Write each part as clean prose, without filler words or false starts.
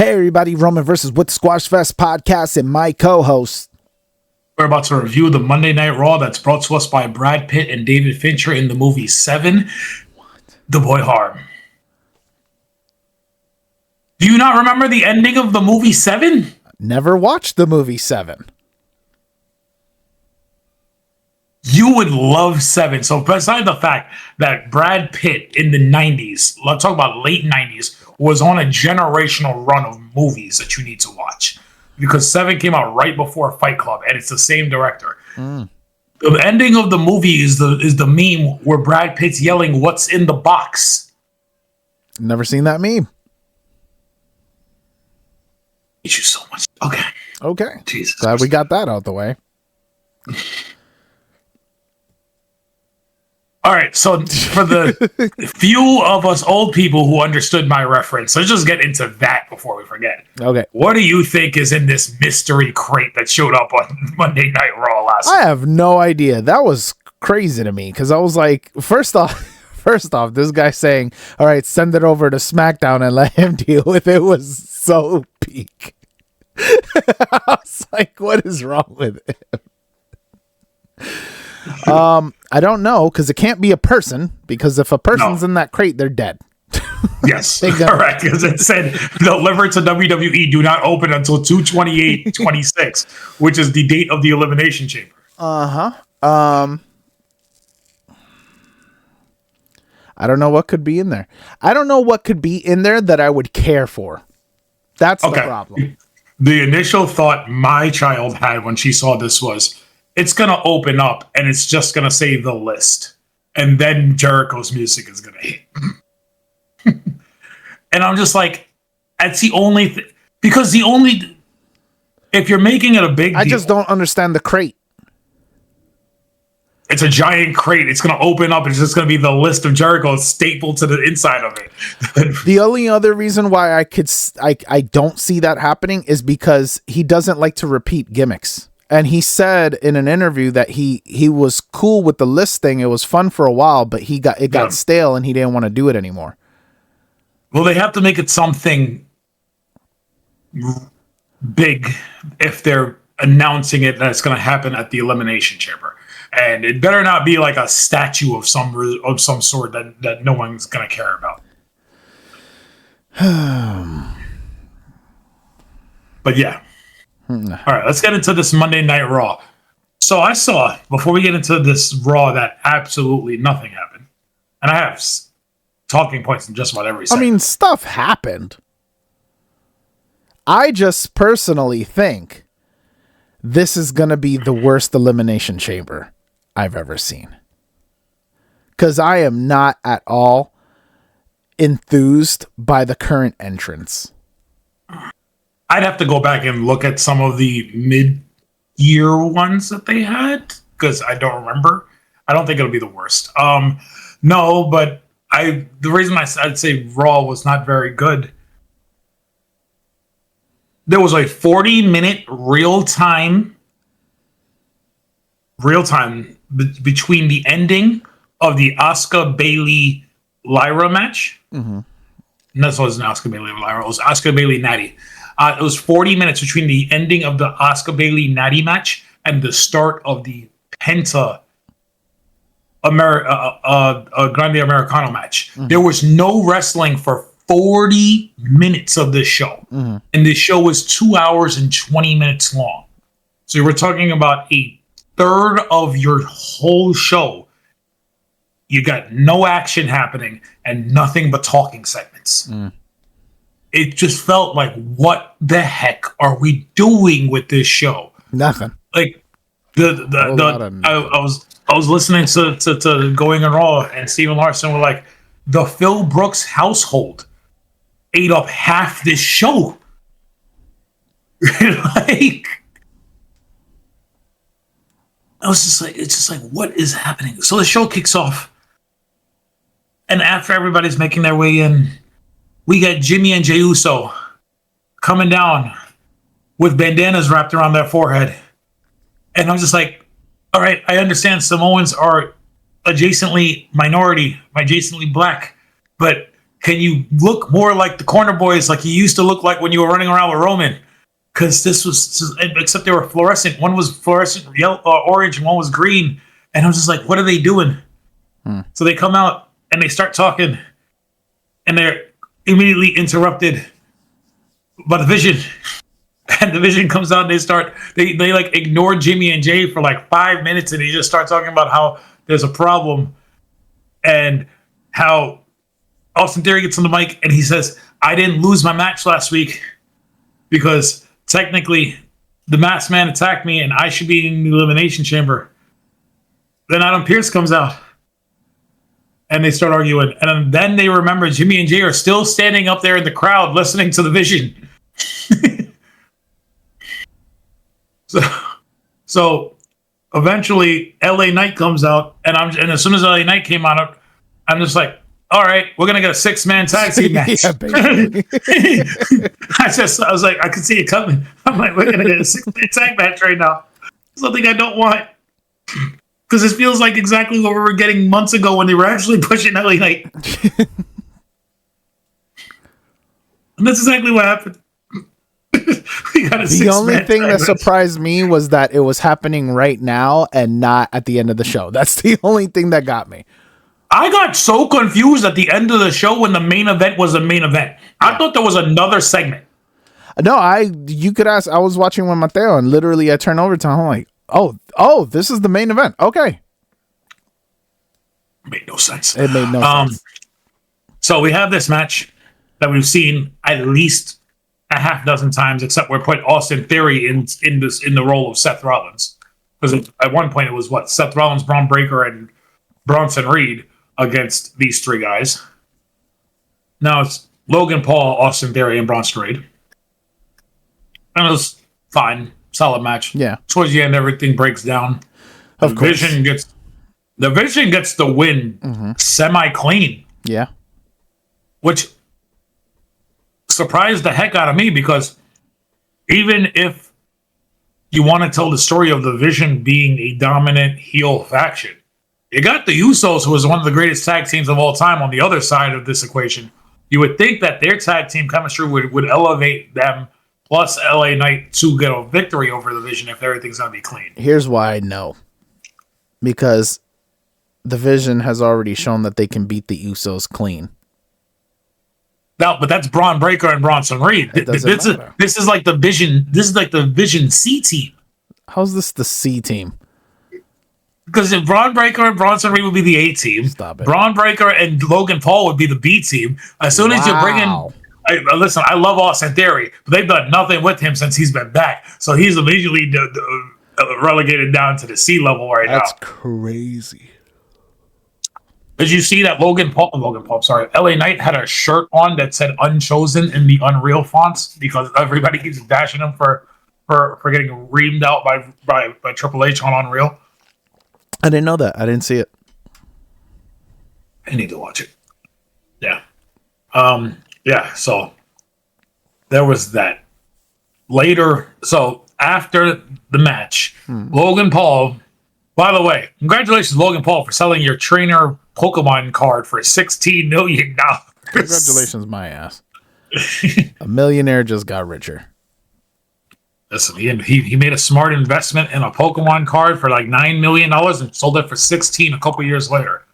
Hey everybody, Roman versus with Squashfest podcast and my co-host. We're about to review the Monday Night Raw that's brought to us by Brad Pitt and David Fincher in the movie Seven, The Boy Harm. Do you not remember the ending of the movie Seven? Never watched the movie Seven. You would love Seven. So beside the fact that Brad Pitt in the 90s, let's talk about late 90s, was on a generational run of movies that you need to watch. Because Seven came out right before Fight Club, and it's the same director. The ending of the movie is the meme where Brad Pitt's yelling, "What's in the box?" Never seen that meme. Hate you so much. Okay. Jesus. Glad we got that out the way. All right, so for the few of us old people who understood my reference, let's just get into that before we forget. Okay. What do you think is in this mystery crate that showed up on Monday Night Raw last week? I have no idea. That was crazy to me because I was like, first off, this guy saying, all right, send it over to SmackDown and let him deal with it was so peak. I was like, what is wrong with him? I don't know, because it can't be a person, because if a person's in that crate, they're dead. Yes, correct, because it said delivered to WWE, do not open until 2/28/26, which is the date of the Elimination Chamber. I don't know what could be in there. I don't know what could be in there that I would care for. That's the problem. The initial thought my child had when she saw this was, it's going to open up and it's just going to say the list. And then Jericho's music is going to hit. And I'm just like, that's the only thing. Because if you're making it a big deal. I just don't understand the crate. It's a giant crate. It's going to open up. It's just going to be the list of Jericho stapled to the inside of it. The only other reason why I don't see that happening is because he doesn't like to repeat gimmicks. And he said in an interview that he was cool with the list thing. It was fun for a while, but it got stale and he didn't want to do it anymore. Well, they have to make it something big if they're announcing it that it's going to happen at the Elimination Chamber. And it better not be like a statue of some sort that no one's going to care about. But yeah. All right, let's get into this Monday Night Raw. So I saw, before we get into this Raw, that absolutely nothing happened. And I have talking points in just about every segment. I mean, stuff happened. I just personally think this is going to be the worst Elimination Chamber I've ever seen. Because I am not at all enthused by the current entrance. I'd have to go back and look at some of the mid-year ones that they had, because I don't remember. I don't think it'll be the worst. No, but the reason I'd say Raw was not very good, there was a 40-minute real-time between the ending of the Asuka Bayley Lyra match. Mm-hmm. And that wasn't Asuka Bayley Lyra. It was Asuka Bayley Natty. It was 40 minutes between the ending of the Asuka Bayley Natty match and the start of the Penta Grande Americano match. Mm-hmm. There was no wrestling for 40 minutes of this show. Mm-hmm. And this show was 2 hours and 20 minutes long. So we're talking about a third of your whole show. You got no action happening and nothing but talking segments. Mm. It just felt like, what the heck are we doing with this show? Nothing. Like I was listening to Going on Raw, and Steven Larson were like, the Phil Brooks household ate up half this show. Like, I was just like, it's just like, what is happening? So the show kicks off, and after everybody's making their way in, we got Jimmy and Jey Uso coming down with bandanas wrapped around their forehead. And I'm just like, all right, I understand Samoans are adjacently minority, adjacently black, but can you look more like the corner boys, like you used to look like when you were running around with Roman? Because this was, except they were fluorescent. One was fluorescent yellow, orange, and one was green. And I was just like, what are they doing? So they come out and they start talking, and they're immediately interrupted by the Vision. And the Vision comes out and they like ignore Jimmy and Jay for like 5 minutes, and they just start talking about how there's a problem and how Austin Theory gets on the mic and he says, I didn't lose my match last week because technically the Masked Man attacked me and I should be in the Elimination Chamber. Then Adam Pearce comes out and they start arguing. And then they remember Jimmy and Jay are still standing up there in the crowd listening to the Vision. So eventually LA Knight comes out, and as soon as LA Knight came out, I'm just like, all right, we're gonna get a 6-man tag team match. Yeah, basically. I was like, I could see it coming. I'm like, we're gonna get a 6-man tag match right now. Something I don't want, because it feels like exactly what we were getting months ago when they were actually pushing LA Knight. And that's exactly what happened. We got a The only thing that match. surprised me was that it was happening right now and not at the end of the show. That's the only thing that got me. I got so confused at the end of the show when the main event was the main event. I thought there was another segment. No, you could ask. I was watching with Mateo, and literally I turned over to him. I'm like, oh, this is the main event. Okay. Made no sense. It made no sense. So we have this match that we've seen at least a half dozen times, except we're putting Austin Theory in the role of Seth Rollins. Because at one point it was Seth Rollins, Braun Breaker, and Bronson Reed against these three guys. Now it's Logan Paul, Austin Theory, and Bronson Reed. And it was fine, solid match. Yeah. Towards the end, everything breaks down. Of course. The Vision gets the win semi-clean. Yeah. Which surprised the heck out of me, because even if you want to tell the story of the Vision being a dominant heel faction, you got the Usos, who is one of the greatest tag teams of all time, on the other side of this equation. You would think that their tag team chemistry would elevate them, plus LA Knight, to get a victory over the Vision if everything's going to be clean. Here's why I know. Because the Vision has already shown that they can beat the Usos clean. No, but that's Braun Breaker and Bronson Reed. This is like the Vision. This is like the Vision C team. How's this the C team? Because if Braun Breaker and Bronson Reed would be the A team, Stop it. Braun Breaker and Logan Paul would be the B team. As soon as you bring in, listen, I love Austin Theory, but they've done nothing with him since he's been back. So he's immediately relegated down to the C level right now. That's crazy. Did you see that LA Knight had a shirt on that said Unchosen in the Unreal fonts, because everybody keeps bashing him for getting reamed out by Triple H on Unreal? I didn't know that. I didn't see it. I need to watch it. Yeah. Yeah, so there was that. Later, so after the match, Logan Paul, by the way, congratulations, Logan Paul, for selling your trainer Pokemon card for $16 million. Congratulations, my ass. A millionaire just got richer. Listen, he made a smart investment in a Pokemon card for like $9 million and sold it for 16 a couple years later.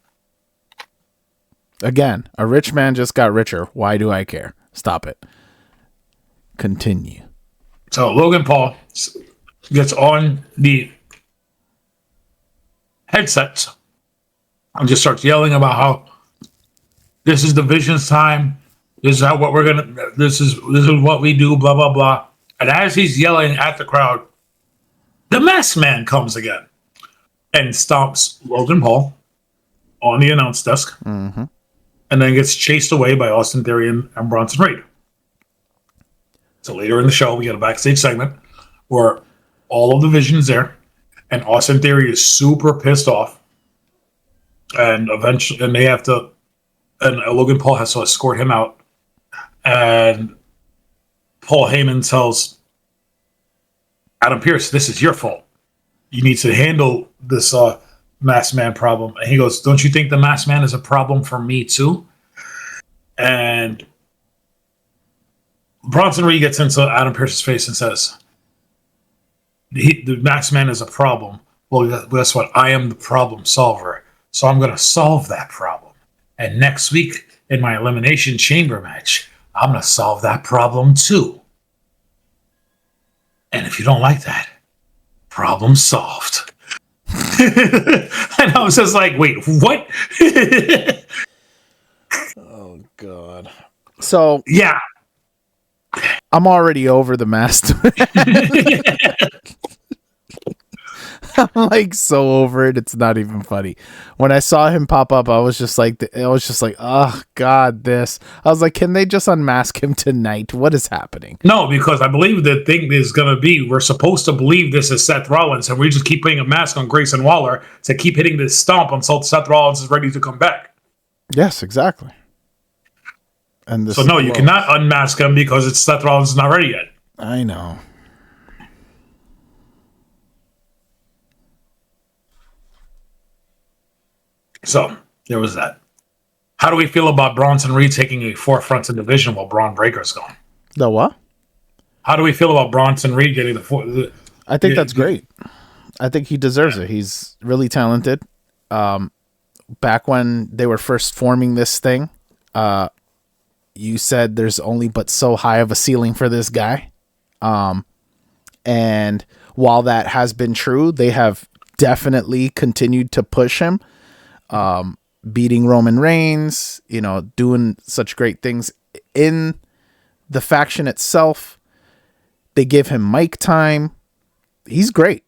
Again, a rich man just got richer. Why do I care? Stop it. Continue. So Logan Paul gets on the headset and just starts yelling about how this is the Vision's time. This is what we're gonna. This is what we do. Blah blah blah. And as he's yelling at the crowd, the Masked Man comes again and stomps Logan Paul on the announce desk, and then gets chased away by Austin Theory and Bronson Reed. So later in the show, we get a backstage segment where all of the Vision's there, and Austin Theory is super pissed off, and eventually, Logan Paul has to escort him out, and Paul Heyman tells Adam Pearce, "This is your fault. You need to handle this Masked Man problem." And he goes, "Don't you think the Masked Man is a problem for me too?" And Bronson Reed gets into Adam Pearce's face and says, the Max Man is a problem. Well, guess what? I am the problem solver. So I'm going to solve that problem. And next week in my Elimination Chamber match, I'm going to solve that problem too. And if you don't like that, problem solved. And I was just like, wait, what? Oh, God. So, yeah. I'm already over the master. I'm like so over it. It's not even funny. When I saw him pop up, I was just like, oh God, this. I was like, can they just unmask him tonight? What is happening? No, because I believe the thing is going to be, we're supposed to believe this is Seth Rollins, and we just keep putting a mask on Grayson Waller to keep hitting this stomp until Seth Rollins is ready to come back. Yes, exactly. And this so no, you cannot unmask him because it's Seth Rollins is not ready yet. I know. So there was that. How do we feel about Bronson Reed taking a forefront in the division while Braun Breaker's gone? The what? How do we feel about Bronson Reed getting I think that's great. I think he deserves it. He's really talented. Back when they were first forming this thing, you said there's only but so high of a ceiling for this guy. And while that has been true, they have definitely continued to push him. Beating Roman Reigns, doing such great things in the faction itself. They give him mic time. He's great.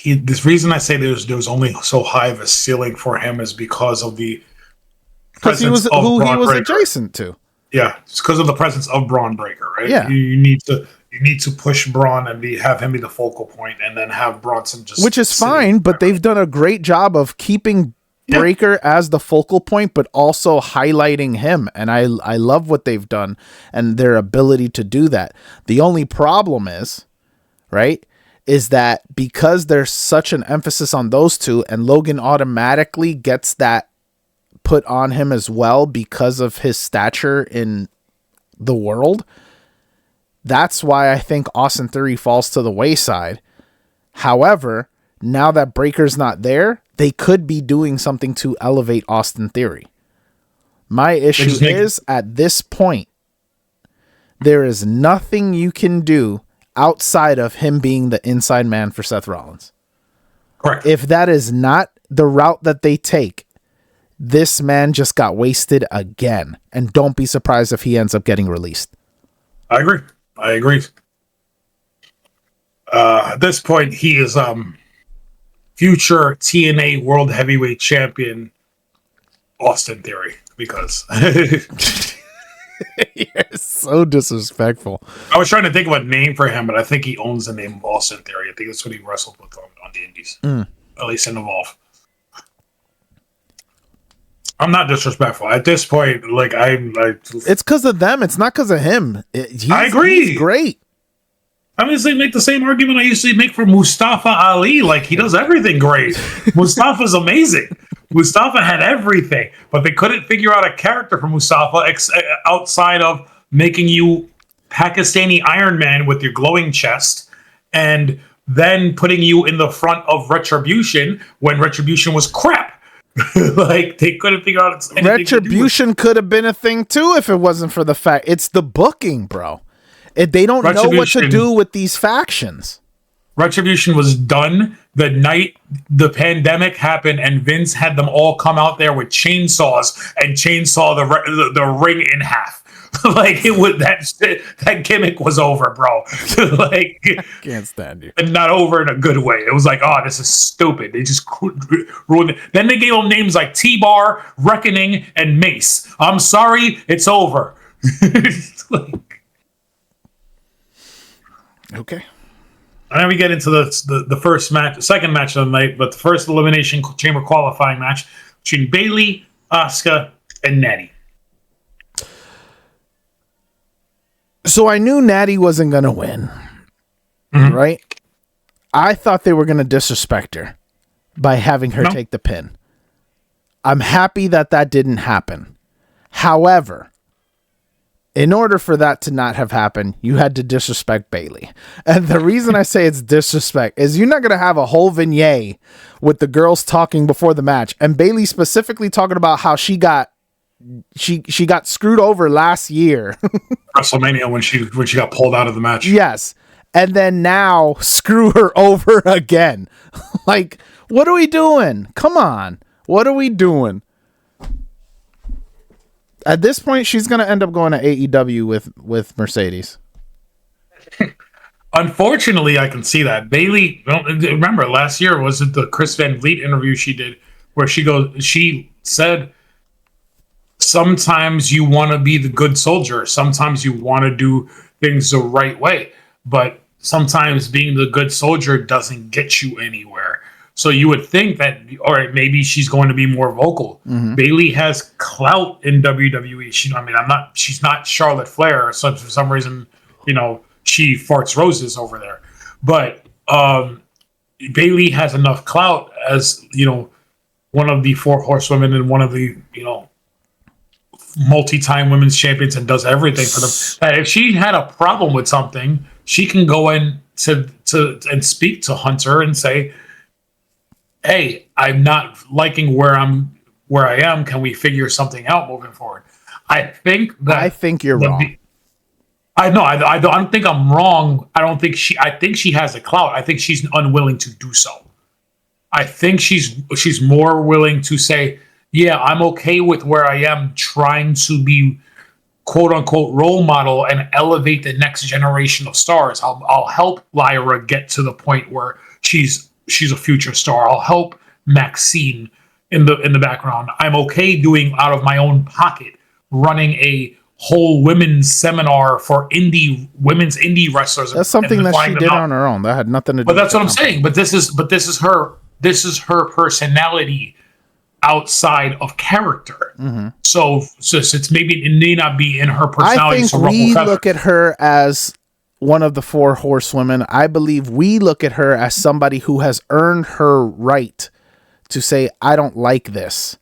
This reason I say there's only so high of a ceiling for him is because of the presence of who Braun he was Breaker. adjacent to. Yeah, it's because of the presence of Braun Breaker, right? Yeah, you need to push Braun and have him be the focal point, and then have Bronson just, which is fine. But they've done a great job of keeping Breaker as the focal point, but also highlighting him. And I love what they've done and their ability to do that. The only problem is that because there's such an emphasis on those two, and Logan automatically gets that put on him as well because of his stature in the world. That's why I think Austin Theory falls to the wayside. However, now that Breaker's not there, they could be doing something to elevate Austin Theory. My issue is, at this point, there is nothing you can do outside of him being the inside man for Seth Rollins. Correct. If that is not the route that they take, this man just got wasted again. And don't be surprised if he ends up getting released. I agree. At this point, he is future TNA World Heavyweight Champion Austin Theory, because you're so disrespectful. I was trying to think of a name for him, but I think he owns the name of Austin Theory. I think that's what he wrestled with on the Indies, at least in Evolve. I'm not disrespectful at this point. It's because of them. It's not because of him. I agree. He's great. I mean, they make the same argument I used to make for Mustafa Ali. Like, he does everything great. Mustafa's amazing. Mustafa had everything, but they couldn't figure out a character for Mustafa outside of making you Pakistani Iron Man with your glowing chest, and then putting you in the front of Retribution when Retribution was crap. Like, they couldn't figure out Retribution could have been a thing too if it wasn't for the fact it's the booking, bro. They don't know what to do with these factions. Retribution was done the night the pandemic happened, and Vince had them all come out there with chainsaws and chainsaw the ring in half. Like, it was that gimmick was over, bro. Like, I can't stand you. And not over in a good way. It was like, oh, this is stupid. They just ruined it. Then they gave them names like T-Bar, Reckoning, and Mace. I'm sorry, it's over. Okay. And then we get into the first match, the second match of the night, but the first Elimination Chamber qualifying match between Bayley, Asuka, and Natty. So I knew Natty wasn't going to win, right? I thought they were going to disrespect her by having her take the pin. I'm happy that didn't happen. However, in order for that to not have happened, you had to disrespect Bayley. And the reason I say it's disrespect is you're not going to have a whole vignette with the girls talking before the match and Bayley specifically talking about how she got screwed over last year. WrestleMania when she got pulled out of the match. Yes. And then now screw her over again. Like, what are we doing? Come on. What are we doing? At this point, she's going to end up going to AEW with Mercedes. Unfortunately, I can see that. Bayley, remember last year, was it the Chris Van Vliet interview she did where she said, sometimes you want to be the good soldier. Sometimes you want to do things the right way. But sometimes being the good soldier doesn't get you anywhere. So you would think that, all right, maybe she's going to be more vocal. Mm-hmm. Bayley has clout in WWE. She's not Charlotte Flair. So for some reason, she farts roses over there. But Bayley has enough clout as, one of the 4 horsewomen and one of the, multi-time women's champions and does everything for them. That if she had a problem with something, she can go in and speak to Hunter and say, hey, I'm not liking where I am. Can we figure something out moving forward? I think you're wrong. I don't think I'm wrong. I think she has a clout. I think she's unwilling to do so. I think she's more willing to say, yeah, I'm okay with where I am, trying to be quote unquote role model and elevate the next generation of stars. I'll help Lyra get to the point where she's a future star. I'll help Maxine in the background. I'm okay doing out of my own pocket, running a whole women's seminar for women's indie wrestlers. That's something that she did on her own. That had nothing to do. But that's what I'm saying. But this is her personality outside of character. Mm-hmm. So it's maybe it may not be in her personality. I think we look at her as one of the 4 horsewomen. I believe we look at her as somebody who has earned her right to say, I don't like this.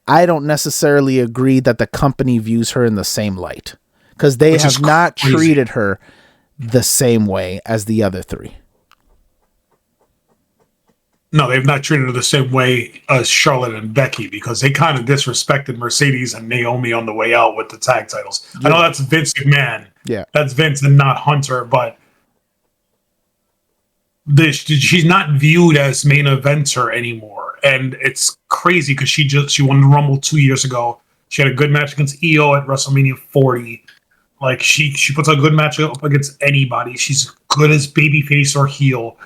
I don't necessarily agree that the company views her in the same light, because they have not treated her the same way as the other 3. No, they've not treated her the same way as Charlotte and Becky, because they kind of disrespected Mercedes and Naomi on the way out with the tag titles. Yeah. I know that's Vince McMahon. Yeah. That's Vince and not Hunter, but she's not viewed as main eventer anymore. And it's crazy because she won the Rumble 2 years ago. She had a good match against EO at WrestleMania 40. Like she puts a good match up against anybody. She's good as babyface or heel.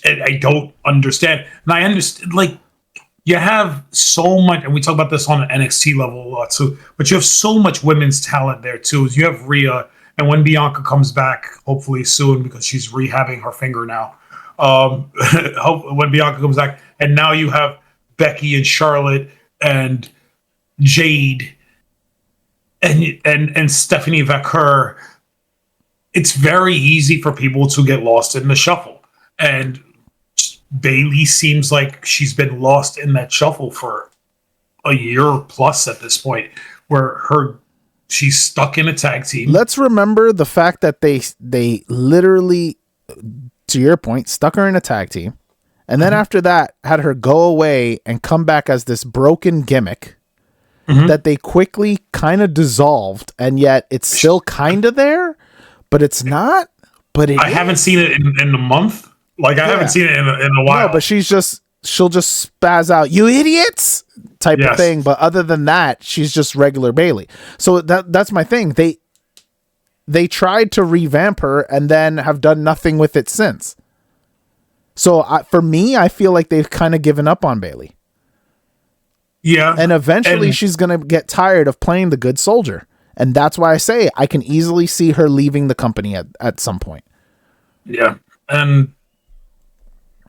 I don't understand. And I understand, like, you have so much, and we talk about this on an NXT level a lot too, but you have so much women's talent there too. You have Rhea, and when Bianca comes back, hopefully soon, because she's rehabbing her finger now. When Bianca comes back, and now you have Becky and Charlotte and Jade and Stephanie Vaquer. It's very easy for people to get lost in the shuffle. And Bayley seems like she's been lost in that shuffle for a year plus at this point, where she's stuck in a tag team. Let's remember the fact that they literally, to your point, stuck her in a tag team. And then after that, had her go away and come back as this broken gimmick that they quickly kind of dissolved. And yet it's still kind of there, but it's not. But I haven't seen it in a month. Like, I haven't seen it in a while. No, but she'll just spaz out, you idiots, type of thing. But other than that, she's just regular Bayley. So that's my thing. They tried to revamp her and then have done nothing with it since. So for me, I feel like they've kind of given up on Bayley. Yeah. And eventually she's going to get tired of playing the good soldier. And that's why I say I can easily see her leaving the company at some point. Yeah. And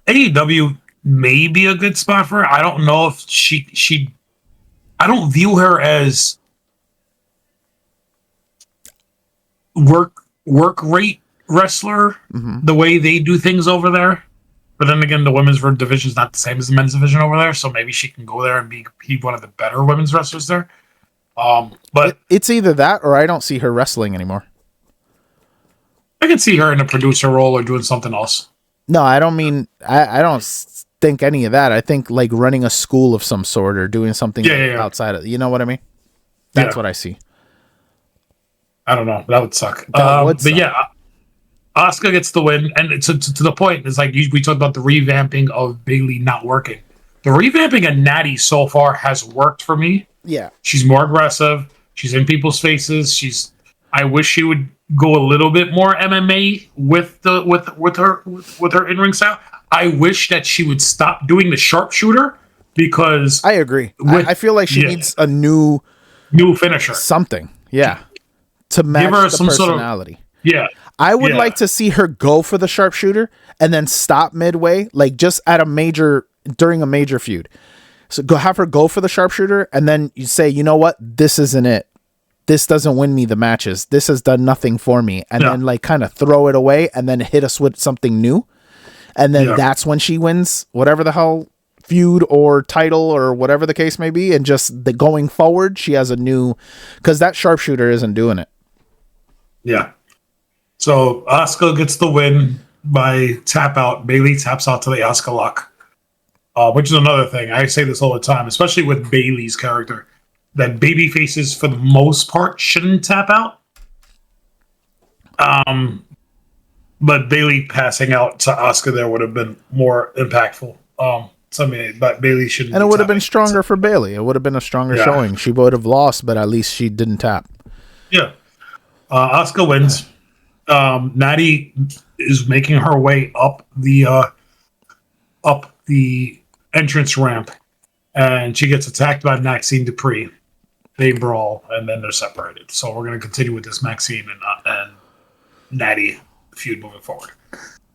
AEW may be a good spot for her. I don't know if she I don't view her as work rate wrestler the way they do things over there. But then again, the women's division is not the same as the men's division over there, so maybe she can go there and be one of the better women's wrestlers there. But It's either that or I don't see her wrestling anymore. I can see her in a producer role or doing something else. No, I don't mean, I don't think any of that. I think like running a school of some sort or doing something outside of, you know what I mean? That's what I see. I don't know. That would suck. But yeah, Asuka gets the win. And to the point, it's like we talked about the revamping of Bayley not working. The revamping of Natty so far has worked for me. Yeah. She's more aggressive. She's in people's faces. I wish she would go a little bit more MMA with her in-ring style. I wish that she would stop doing the sharpshooter because I agree. I feel like she needs a new finisher. Something. Yeah. To match Give her the some personality. I would like to see her go for the sharpshooter and then stop midway, like just during a major feud. So have her go for the sharpshooter and then you say, you know what? This isn't it. This doesn't win me the matches. This has done nothing for me. And then like kind of throw it away and then hit us with something new. And then that's when she wins whatever the hell feud or title or whatever the case may be. And just going forward, she has a new, because that sharpshooter isn't doing it. Yeah. So Asuka gets the win by tap out. Bayley taps out to the Asuka lock, which is another thing. I say this all the time, especially with Bayley's character, that baby faces for the most part shouldn't tap out. But Bayley passing out to Asuka there would have been more impactful. But Bayley shouldn't. And it would have been stronger for Bayley. It would have been a stronger showing. She would have lost, but at least she didn't tap. Yeah. Asuka wins. Natty is making her way up the entrance ramp, and she gets attacked by Maxine Dupree. They brawl, and then they're separated. So we're going to continue with this Maxine and Natty feud moving forward.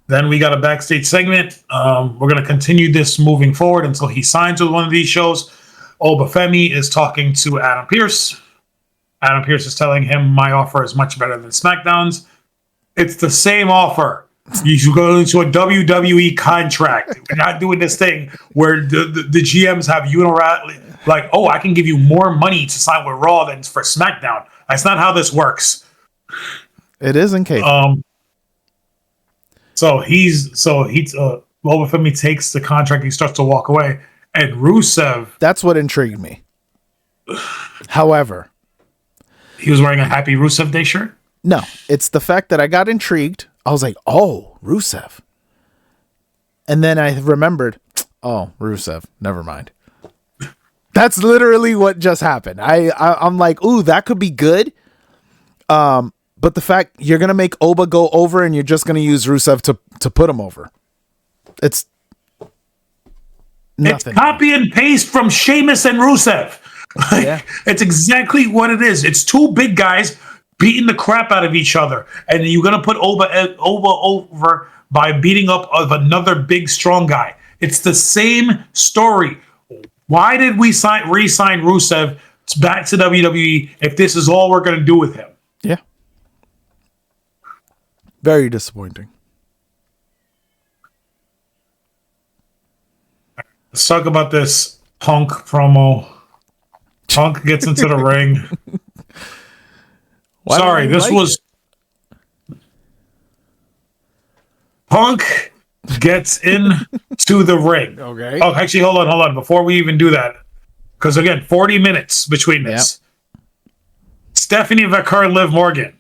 Then we got a backstage segment. We're going to continue this moving forward until he signs with one of these shows. Obafemi is talking to Adam Pearce. Adam Pearce is telling him, my offer is much better than SmackDown's. It's the same offer. You should go into a WWE contract. We're not doing this thing where the GMs have unilaterally, like, oh, I can give you more money to sign with Raw than for SmackDown. That's not how this works. It is in case. Obafemi takes the contract. He starts to walk away, and Rusev. That's what intrigued me. However, he was wearing a Happy Rusev Day shirt? No, it's the fact that I got intrigued. I was like, oh, Rusev. And then I remembered, oh, Rusev. Never mind. That's literally what just happened. I'm like, ooh, that could be good. But the fact you're going to make Oba go over and you're just going to use Rusev to put him over. It's nothing. It's copy and paste from Sheamus and Rusev. It's exactly what it is. It's two big guys beating the crap out of each other, and you're gonna put Oba over by beating up of another big strong guy. It's the same story. Why did we re-sign Rusev back to WWE if this is all we're gonna do with him? Yeah, very disappointing. Let's talk about this Punk promo. Punk gets into the ring. Sorry, this was Punk gets into the ring. Okay. Oh, actually, hold on. Before we even do that, because again, 40 minutes between this. Yep. Stephanie Vaquer, Liv Morgan.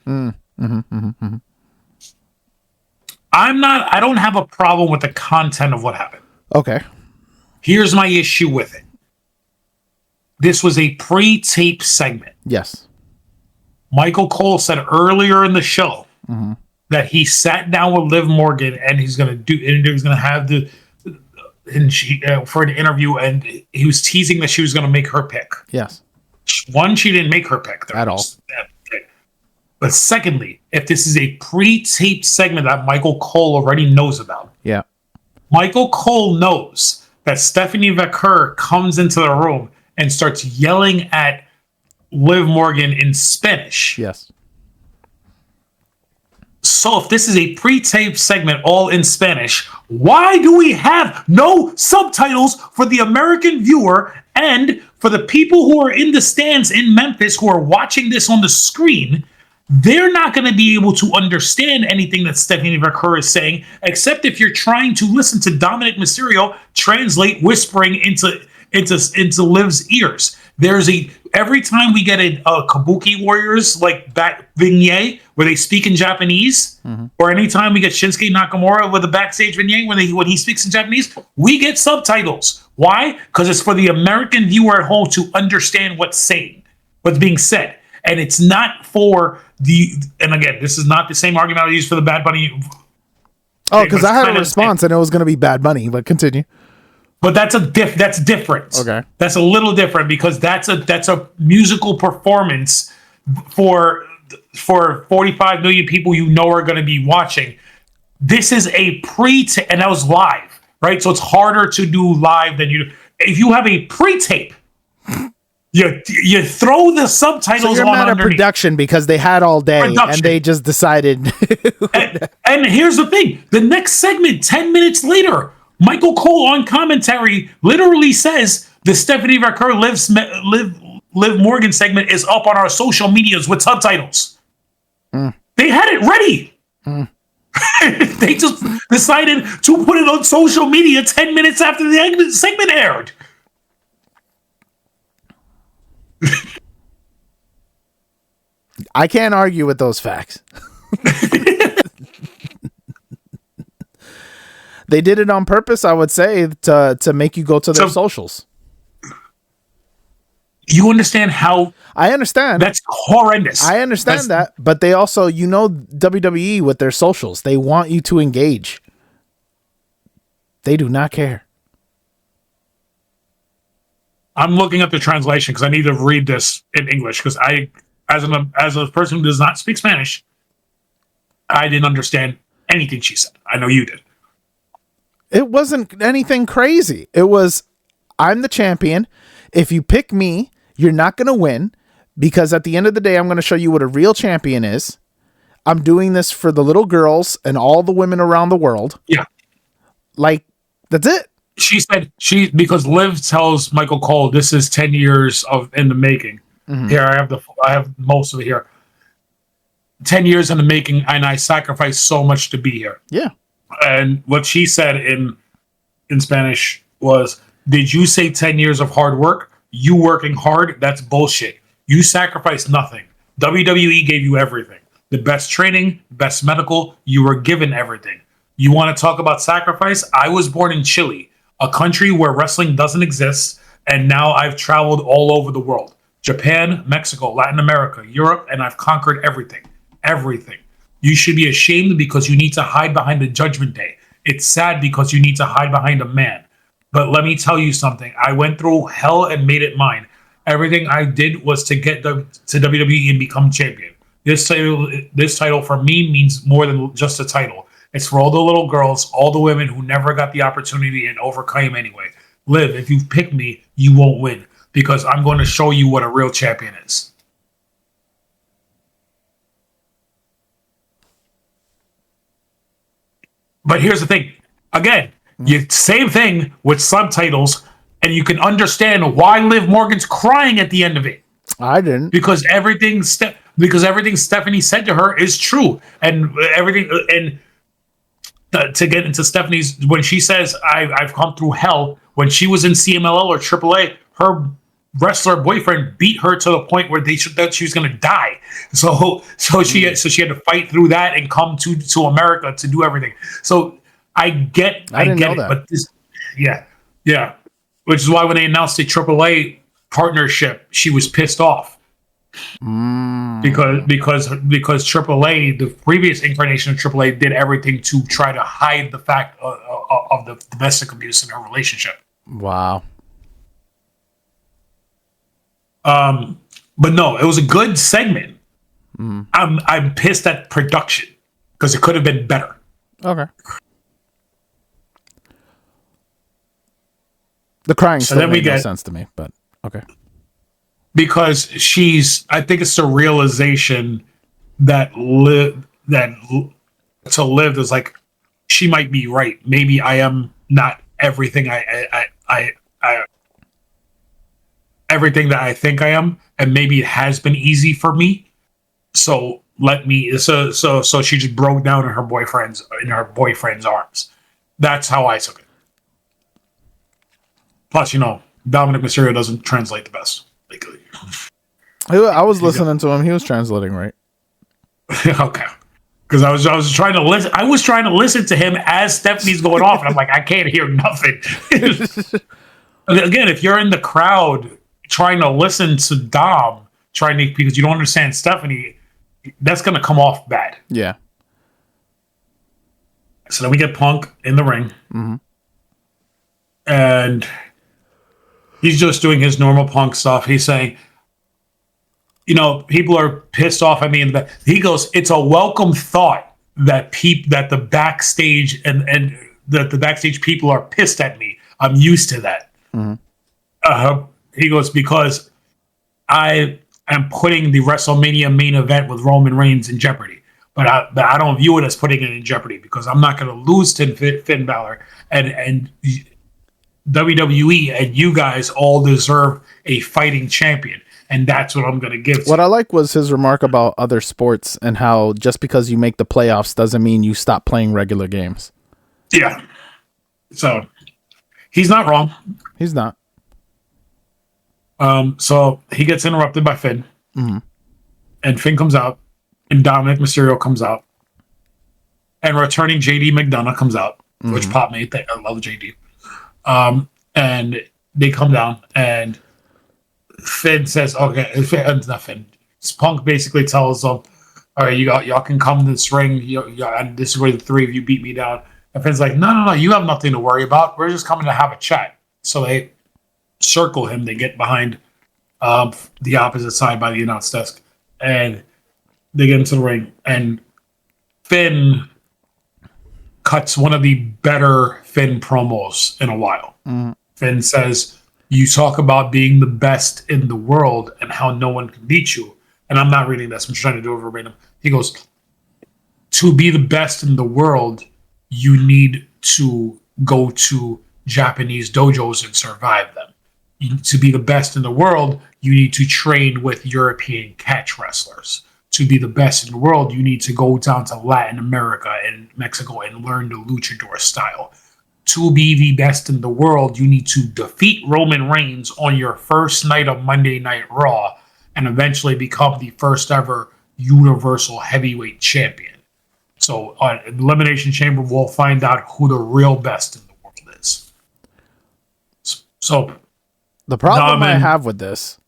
I don't have a problem with the content of what happened. Okay. Here's my issue with it. This was a pre-tape segment. Yes. Michael Cole said earlier in the show that he sat down with Liv Morgan and he's going to have for an interview, and he was teasing that she was going to make her pick. Yes. One, she didn't make her pick at all. But secondly, if this is a pre-taped segment that Michael Cole already knows about, Michael Cole knows that Stephanie Vaquer comes into the room and starts yelling at Liv Morgan in Spanish. Yes. So if this is a pre-taped segment all in Spanish, why do we have no subtitles for the American viewer And for the people who are in the stands in Memphis who are watching this on the screen, they're not going to be able to understand anything that Stephanie McCurry is saying, except if you're trying to listen to Dominic Mysterio translate whispering into Liv's ears. Every time we get a Kabuki Warriors like back vignette where they speak in Japanese, or anytime we get Shinsuke Nakamura with a backstage vignette when he speaks in Japanese, we get subtitles. Why? Because it's for the American viewer at home to understand what's being said. And it's not for and again, this is not the same argument I used for the Bad Bunny. Oh, because I had a response and it was going to be Bad Bunny, but continue. But that's different. Okay. That's a little different because that's a musical performance for 45 million people are going to be watching. This is a and that was live, right? So it's harder to do live than if you have a pre-tape. You throw the subtitles on. So you're mad at production because they had all day and they just decided. and here's the thing: the next segment, 10 minutes later, Michael Cole on commentary literally says the Stephanie Vaquer Liv Morgan segment is up on our social medias with subtitles. They had it ready. They just decided to put it on social media 10 minutes after the segment aired. I can't argue with those facts. They did it on purpose, I would say, to make you go to their socials. You understand how... I understand. That's horrendous. I understand that, but they also, WWE with their socials, they want you to engage. They do not care. I'm looking up the translation because I need to read this in English because as a person who does not speak Spanish, I didn't understand anything she said. I know you did. It wasn't anything crazy. It was, I'm the champion. If you pick me, you're not going to win because at the end of the day, I'm going to show you what a real champion is. I'm doing this for the little girls and all the women around the world. Yeah. Like, that's it. She said because Liv tells Michael Cole this is 10 years in the making. Here I have most of it here. 10 years in the making, and I sacrificed so much to be here. Yeah. And what she said in Spanish was, "Did you say 10 years of hard work? You working hard? That's bullshit. You sacrificed nothing. WWE gave you everything. The best training, best medical. You were given everything. You want to talk about sacrifice? I was born in Chile, a country where wrestling doesn't exist, and now I've traveled all over the world. Japan, Mexico, Latin America, Europe, and I've conquered everything. Everything. You should be ashamed because you need to hide behind the Judgment Day. It's sad because you need to hide behind a man. But let me tell you something. I went through hell and made it mine. Everything I did was to get to WWE and become champion. This title for me means more than just a title. It's for all the little girls, all the women who never got the opportunity and overcame anyway. Liv, if you pick me, you won't win because I'm going to show you what a real champion is." But here's the thing. Again, same thing with subtitles, and you can understand why Liv Morgan's crying at the end of it. I didn't. Because everything Stephanie said to her is true. And to get into Stephanie's, when she says, I've come through hell, when she was in CMLL or AAA, her wrestler boyfriend beat her to the point where that she was going to die. So she had to fight through that and come to America to do everything. So I get it, but this, yeah. Which is why when they announced the AAA partnership, she was pissed off because AAA, the previous incarnation of AAA, did everything to try to hide the fact of the domestic abuse in her relationship. Wow. But no, it was a good segment. I'm pissed at production because it could have been better. Okay. The crying still made no sense to me, but okay. Because I think it's the realization that to Liv is like, she might be right. Maybe I am not everything I everything that I think I am, and maybe it has been easy for me. So so she just broke down in her boyfriend's arms. That's how I took it. Plus, Dominic Mysterio doesn't translate the best. I was listening to him. He was translating right. Okay. Because I was trying to listen. I was trying to listen to him as Stephanie's going off, and I'm like, I can't hear nothing. Again, if you're in the crowd trying to listen to Dom, because you don't understand Stephanie, that's going to come off bad. Yeah. So then we get Punk in the ring, and he's just doing his normal Punk stuff. He's saying, people are pissed off at me. He goes, it's a welcome thought that the backstage and that the backstage people are pissed at me. I'm used to that. He goes, because I am putting the WrestleMania main event with Roman Reigns in jeopardy. But I don't view it as putting it in jeopardy, because I'm not going to lose to Finn Balor, and WWE and you guys all deserve a fighting champion. And that's what I'm going to give to What I like was his remark about other sports and how just because you make the playoffs doesn't mean you stop playing regular games. Yeah. So he's not wrong. He's not. So he gets interrupted by Finn. And Finn comes out. And Dominic Mysterio comes out. And returning JD McDonough comes out. Which popped me. I love JD. And they come down. And Finn says, okay, it's not Finn. Punk basically tells them, all right, y'all can come to this ring. And this is where the three of you beat me down. And Finn's like, no, you have nothing to worry about. We're just coming to have a chat. So they circle him. They get behind the opposite side by the announce desk. And they get into the ring. And Finn cuts one of the better Finn promos in a while. Finn says, you talk about being the best in the world and how no one can beat you. And I'm not reading this. I'm trying to do it verbatim. He goes, to be the best in the world, you need to go to Japanese dojos and survive them. To be the best in the world, you need to train with European catch wrestlers. To be the best in the world, you need to go down to Latin America and Mexico and learn the luchador style. To be the best in the world, you need to defeat Roman Reigns on your first night of Monday Night Raw and eventually become the first ever Universal Heavyweight Champion. So on Elimination Chamber, we'll find out who the real best in the world is. So the problem I have with this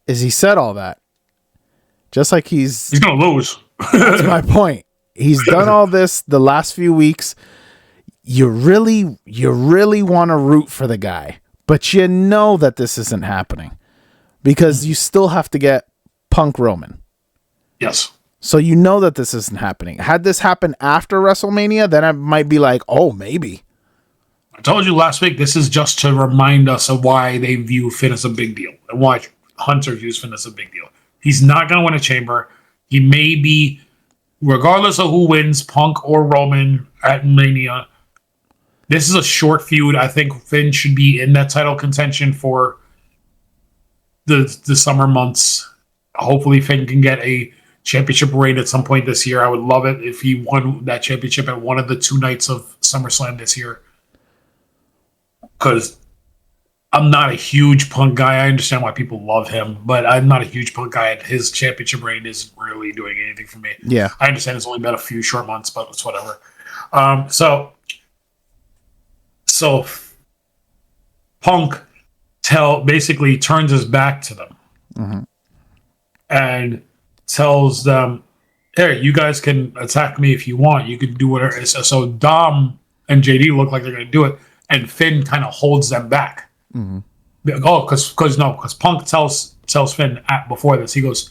is he said all that. Just like he's going to lose. That's my point. He's done all this the last few weeks. You really want to root for the guy, but you know that this isn't happening because you still have to get Punk Roman. Yes. So you know that this isn't happening. Had this happened after WrestleMania, then I might be like, oh, maybe. I told you last week, this is just to remind us of why they view Finn as a big deal and why Hunter views Finn as a big deal. He's not going to win a chamber. He may be, regardless of who wins, Punk or Roman at Mania. This is a short feud. I think Finn should be in that title contention for the summer months. Hopefully Finn can get a championship reign at some point this year. I would love it if he won that championship at one of the 2 nights of SummerSlam this year. Because I'm not a huge Punk guy. I understand why people love him, but I'm not a huge Punk guy, and his championship reign isn't really doing anything for me. Yeah. I understand it's only been a few short months, but it's whatever. So Punk basically turns his back to them and tells them, hey, you guys can attack me if you want. You can do whatever. So Dom and JD look like they're going to do it, and Finn kind of holds them back. Because Punk tells Finn before this, he goes,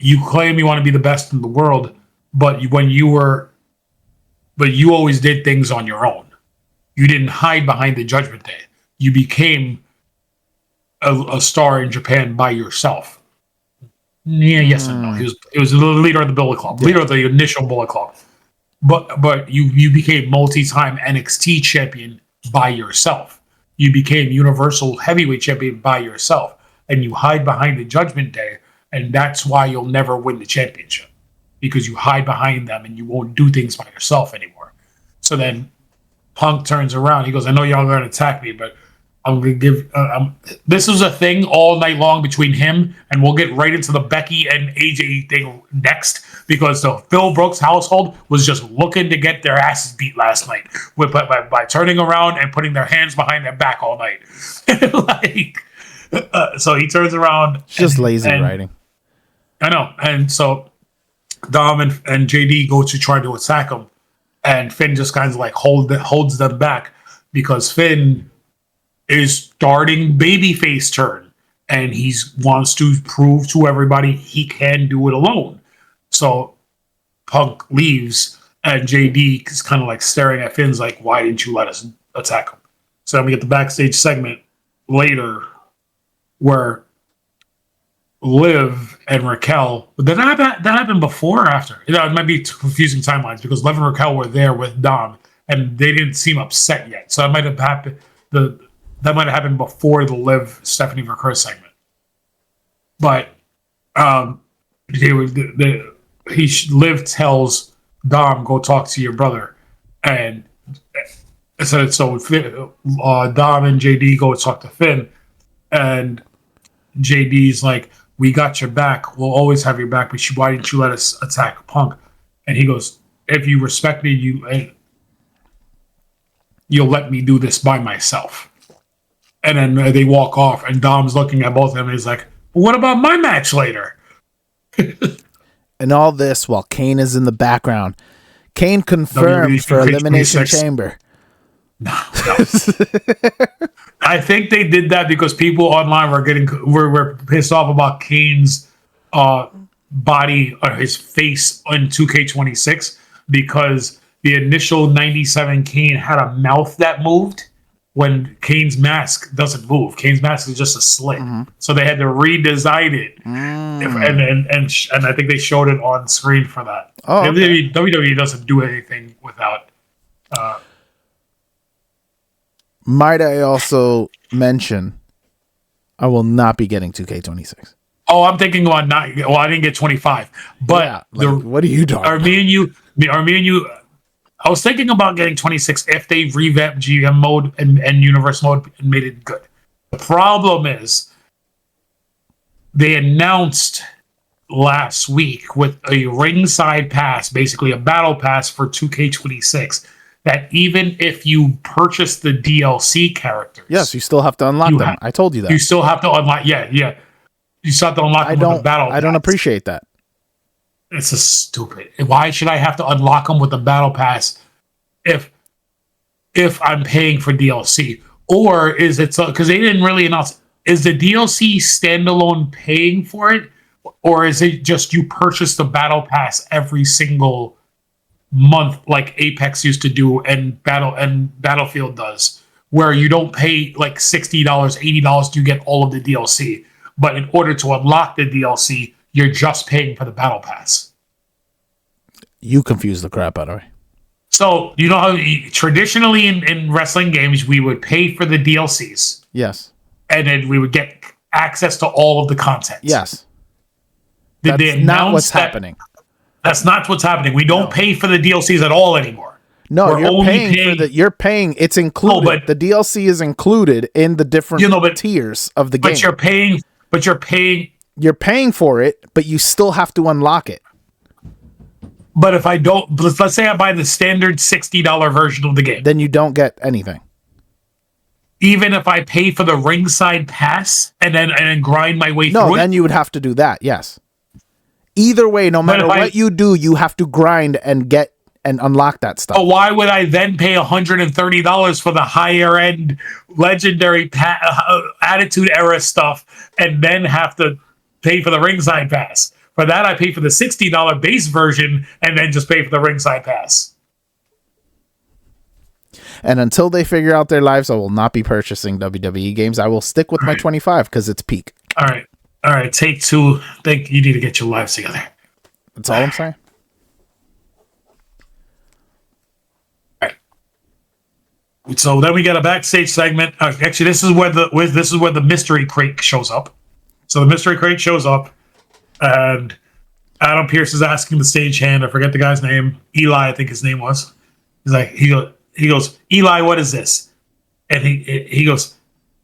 you claim you want to be the best in the world, but you always did things on your own. You didn't hide behind the Judgment Day. You became a star in Japan by yourself. Yeah, yes and no. He was the leader of the Bullet Club, leader of the initial Bullet Club. But you became multi-time NXT champion by yourself. you became Universal Heavyweight Champion by yourself, and you hide behind the Judgment Day, and that's why you'll never win the championship, because you hide behind them and you won't do things by yourself anymore. So then Punk turns around. He goes, I know y'all are going to attack me, but I'm going to give... this was a thing all night long between him, and we'll get right into the Becky and AJ thing next, because the Phil Brooks household was just looking to get their asses beat last night by turning around and putting their hands behind their back all night. So he turns around. It's just lazy writing. I know. And so Dom and JD go to try to attack him, and Finn just kind of like holds them back, because Finn is starting babyface turn, and he wants to prove to everybody he can do it alone. So Punk leaves, and JD is kind of like staring at Finn's like, why didn't you let us attack him? So then we get the backstage segment later where Liv and Raquel, did that happen before or after? It might be confusing timelines, because Liv and Raquel were there with Dom, and they didn't seem upset yet. So that might have happened. That might have happened before the Liv Stephanie Verker segment. But Liv tells Dom, go talk to your brother, and so Dom and JD go talk to Finn, and JD's like, we got your back. We'll always have your back, but why didn't you let us attack Punk? And he goes, if you respect me, you'll let me do this by myself. And then they walk off, and Dom's looking at both of them, and he's like, what about my match later? And all this while Kane is in the background. Kane confirmed for Elimination Chamber. No. I think they did that because people online were pissed off about Kane's body or his face on 2K26, because the initial 97 Kane had a mouth that moved when Kane's mask doesn't move. Kane's mask is just a slit. Mm-hmm. So they had to redesign it. And I think they showed it on screen for that. Oh, okay. WWE doesn't do anything without... Might I also mention, I will not be getting 2K26. Oh, I'm thinking about not... Well, I didn't get 25. But yeah, what are you talking about? Me and you... I was thinking about getting 26 if they revamped GM mode and universe mode and made it good. The problem is they announced last week with a ringside pass, basically a battle pass for 2K26, that even if you purchase the DLC characters... Yes, you still have to unlock them. I told you that. You still have to unlock... Yeah. You still have to unlock them with the battle pass. I don't appreciate that. It's a stupid. Why should I have to unlock them with the battle pass if I'm paying for DLC? Or is it so? Because they didn't really announce. Is the DLC standalone paying for it, or is it just you purchase the battle pass every single month like Apex used to do and Battlefield does, where you don't pay like $60, $80 to get all of the DLC, but in order to unlock the DLC, you're just paying for the battle pass. You confuse the crap out of me. So, you know how traditionally in wrestling games, we would pay for the DLCs. Yes. And then we would get access to all of the content. Yes. That's not what's happening. That's not what's happening. We don't pay for the DLCs at all anymore. No, you're paying. It's included. No, but the DLC is included in the different tiers of the game. But you're paying for it, but you still have to unlock it. But if I don't, let's say I buy the standard $60 version of the game, then you don't get anything. Even if I pay for the ringside pass and then grind my way through it? No, then you would have to do that, yes. Either way, no matter what you do, you have to grind and get and unlock that stuff. But why would I then pay $130 for the higher end legendary Attitude Era stuff and then have to pay for the ringside pass? For that, I pay for the $60 base version and then just pay for the ringside pass. And until they figure out their lives, I will not be purchasing WWE games. I will stick with my 25 because it's peak. All right. Take two. I think you need to get your lives together. That's all I'm saying. All right. So then we get a backstage segment. Actually, this is where the mystery crate shows up. So the mystery crate shows up, and Adam Pearce is asking the stagehand. I forget the guy's name. Eli, I think his name was. He's like, he goes, Eli, what is this? And he goes,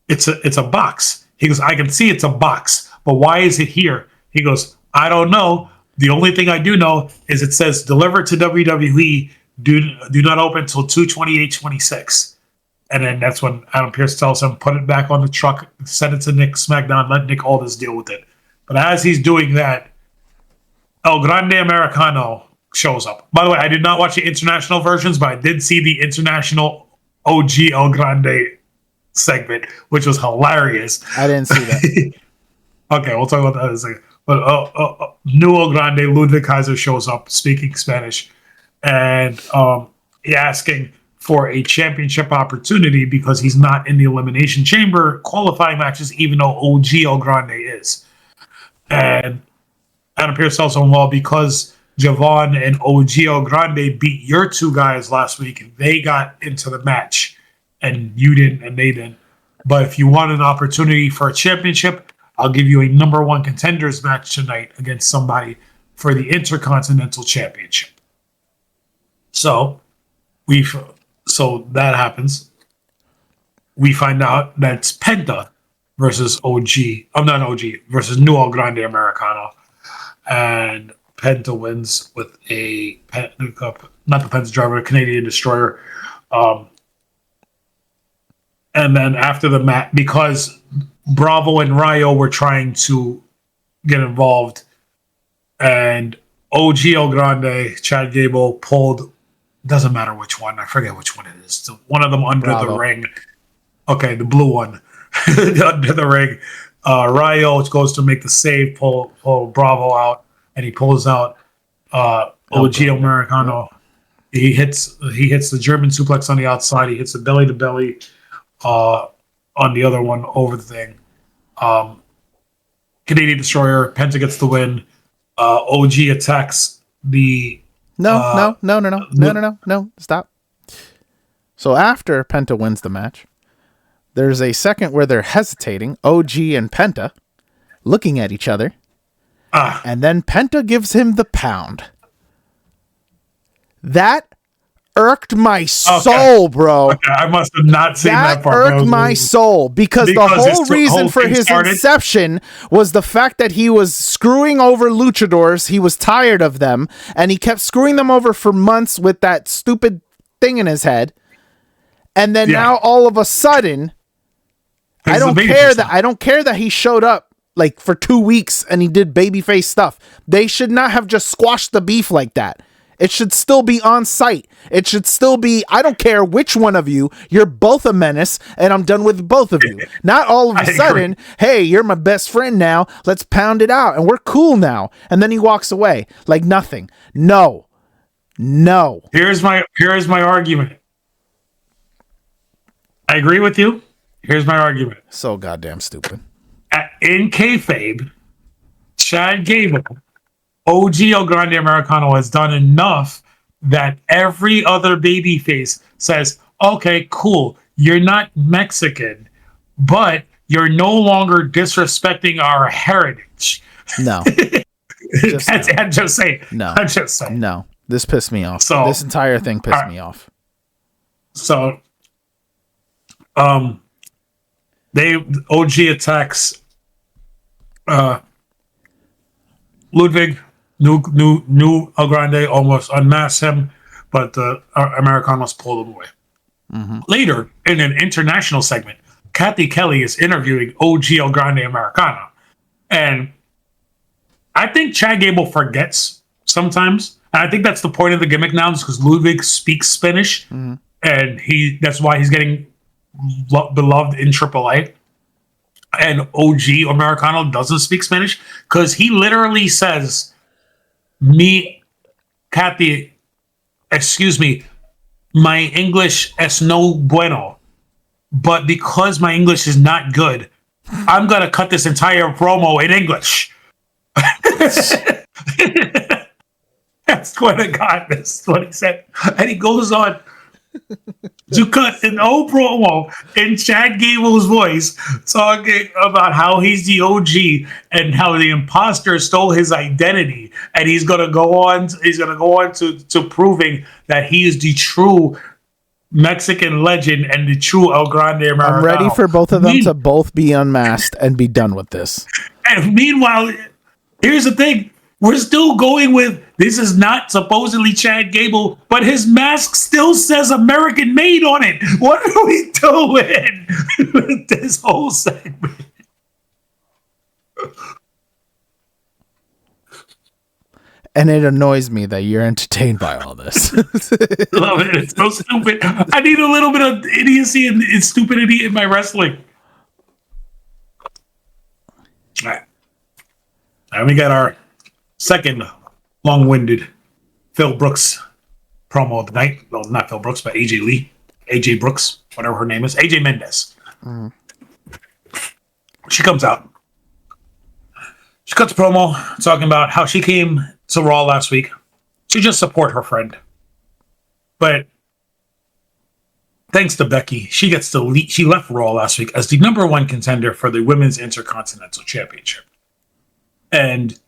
it's a box. He goes, I can see it's a box, but why is it here? He goes, I don't know. The only thing I do know is it says delivered to WWE. Do not open until 2/28/26. And then that's when Adam Pearce tells him, put it back on the truck, send it to Nick SmackDown, let Nick Aldis deal with it. But as he's doing that, El Grande Americano shows up. By the way, I did not watch the international versions, but I did see the international OG El Grande segment, which was hilarious. I didn't see that. Okay, we'll talk about that in a second. But new El Grande, Ludwig Kaiser, shows up speaking Spanish and asking for a championship opportunity because he's not in the Elimination Chamber qualifying matches, even though OG El Grande is. And Adam Pearce tells him, well, because Jevon and OG El Grande beat your two guys last week, and they got into the match, and you didn't, and they didn't. But if you want an opportunity for a championship, I'll give you a number one contenders match tonight against somebody for the Intercontinental Championship. So that happens. We find out that's Penta versus versus New El Grande Americano. And Penta wins with not the Penta driver, a Canadian Destroyer. And then after the match, because Bravo and Rayo were trying to get involved, and OG El Grande, Chad Gable, pulled, doesn't matter which one, I forget which one it is. One of them under Bravo. the ring. Okay, the blue one. Under the ring. Rayo goes to make the save, pull Bravo out, and he pulls out OG Americano. He hits the German suplex on the outside. He hits the belly to belly on the other one over the thing. Canadian Destroyer. Penta gets the win. OG attacks the. No. Stop. So after Penta wins the match, there's a second where they're hesitating, OG and Penta, looking at each other. And then Penta gives him the pound. That irked my soul, bro. Okay, I must have not seen that part. That irked my soul because the whole reason for his inception was the fact that he was screwing over luchadors. He was tired of them, and he kept screwing them over for months with that stupid thing in his head. And then now all of a sudden, I don't care that he showed up like for 2 weeks and he did babyface stuff. They should not have just squashed the beef like that. It should still be on site. It should still be, I don't care which one of you, you're both a menace, and I'm done with both of you. Not all of a sudden, hey, you're my best friend now, let's pound it out, and we're cool now. And then he walks away like nothing. No. Here's my argument. I agree with you. Here's my argument. So goddamn stupid. In kayfabe, Chad Gable, OG El Grande Americano, has done enough that every other babyface says, okay, cool, you're not Mexican, but you're no longer disrespecting our heritage. No. I'm just saying. No. I'm just saying. No. This pissed me off. So, this entire thing pissed me off. So, OG attacks Ludwig. New El Grande almost unmasked him, but the Americanos pulled him away. Mm-hmm. Later, in an international segment, Kathy Kelly is interviewing OG El Grande Americano. And I think Chad Gable forgets sometimes. And I think that's the point of the gimmick now, is because Ludwig speaks Spanish. Mm-hmm. And that's why he's getting beloved in AAA. And OG Americano doesn't speak Spanish, because he literally says, Kathy, excuse me, my English es no bueno, but because my English is not good, I'm going to cut this entire promo in English. That's what I got. That's what he said. And he goes on to cut an old promo in Chad Gable's voice talking about how he's the OG and how the imposter stole his identity, and he's gonna go on to proving that he is the true Mexican legend and the true El Grande Americano. I'm ready for both of them to both be unmasked and be done with this. And meanwhile, here's the thing. We're still going with, this is not supposedly Chad Gable, but his mask still says American made on it. What are we doing with this whole segment? And it annoys me that you're entertained by all this. Love it. It's so stupid. I need a little bit of idiocy and stupidity in my wrestling. All right. And we got our second long-winded Phil Brooks promo of the night. Well, not Phil Brooks, but AJ Lee. AJ Brooks, whatever her name is. AJ Mendez. She comes out. She cuts a promo talking about how she came to Raw last week to just support her friend. But thanks to Becky, she gets to lead. She left Raw last week as the number one contender for the Women's Intercontinental Championship. And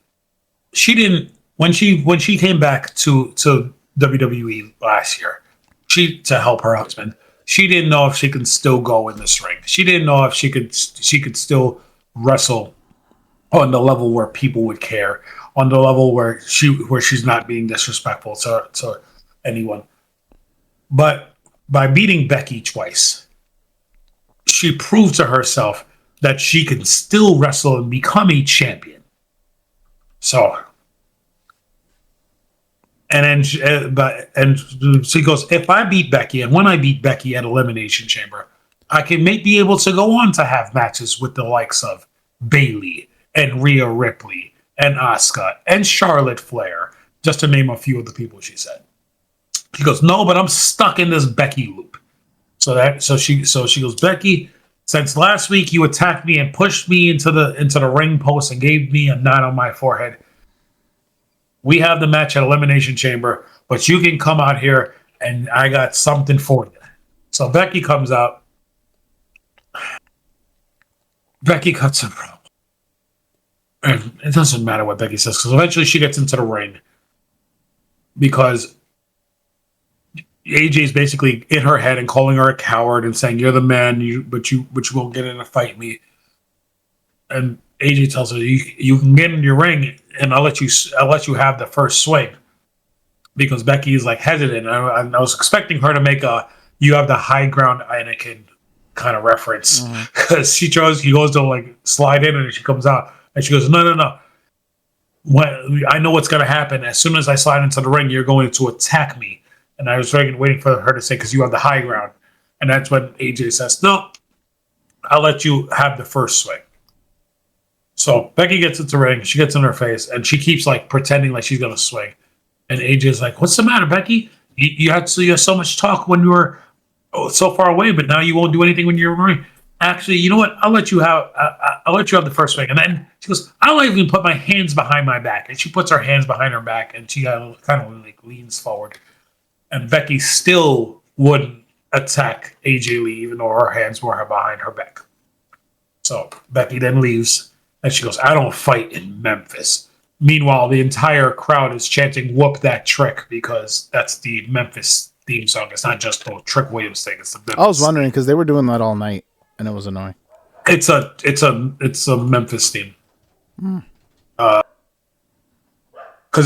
she didn't, when she came back to WWE last year, to help her husband, she didn't know if she could still go in this ring. She didn't know if she could still wrestle on the level where people would care, on the level where she's not being disrespectful to anyone. But by beating Becky twice, she proved to herself that she can still wrestle and become a champion. So, and she goes, if I beat Becky, and when I beat Becky at Elimination Chamber, I can be able to go on to have matches with the likes of Bayley and Rhea Ripley and Asuka and Charlotte Flair, just to name a few of the people she said. She goes, no, but I'm stuck in this Becky loop. So she goes, Becky, since last week you attacked me and pushed me into the ring post and gave me a knot on my forehead. We have the match at Elimination Chamber, but you can come out here and I got something for you. So Becky comes out. Becky cuts a promo. And it doesn't matter what Becky says, because eventually she gets into the ring because AJ's basically in her head and calling her a coward and saying, you're the man, but you won't get in a fight me. And AJ tells her, you can get in your ring and I'll let you have the first swing, because Becky is like hesitant. I was expecting her to make you have the high ground Anakin kind of reference, because he goes to like slide in and she comes out and she goes, no. I know what's going to happen. As soon as I slide into the ring, you're going to attack me. And I was waiting for her to say, because you have the high ground. And that's when AJ says, no, I'll let you have the first swing. So Becky gets into the ring, she gets in her face, and she keeps like pretending like she's going to swing. And AJ's like, what's the matter, Becky? You had so much talk when you were so far away, but now you won't do anything when you're in the ring. Actually, you know what? I'll let you have the first swing. And then she goes, I'll even put my hands behind my back. And she puts her hands behind her back and she kind of like leans forward. And Becky still wouldn't attack AJ Lee, even though her hands were behind her back. So Becky then leaves and she goes, I don't fight in Memphis. Meanwhile, the entire crowd is chanting, whoop that trick, because that's the Memphis theme song. It's not just the Trick Williams thing. It's the Memphis. I was wondering, because they were doing that all night. And it was annoying. It's a Memphis theme. Because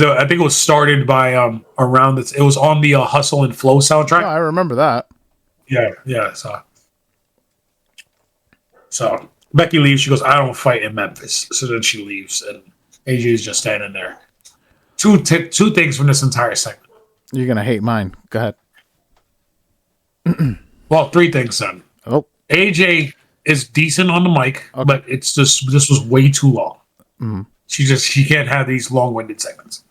I think it was started by around this. It was on the Hustle and Flow soundtrack. Oh, I remember that. Yeah. So Becky leaves. She goes, I don't fight in Memphis. So then she leaves, and AJ is just standing there. Two things from this entire segment. You're gonna hate mine. Go ahead. Well, three things then. Oh. AJ is decent on the mic, okay, but it's just this was way too long. Mm-hmm. She can't have these long-winded segments.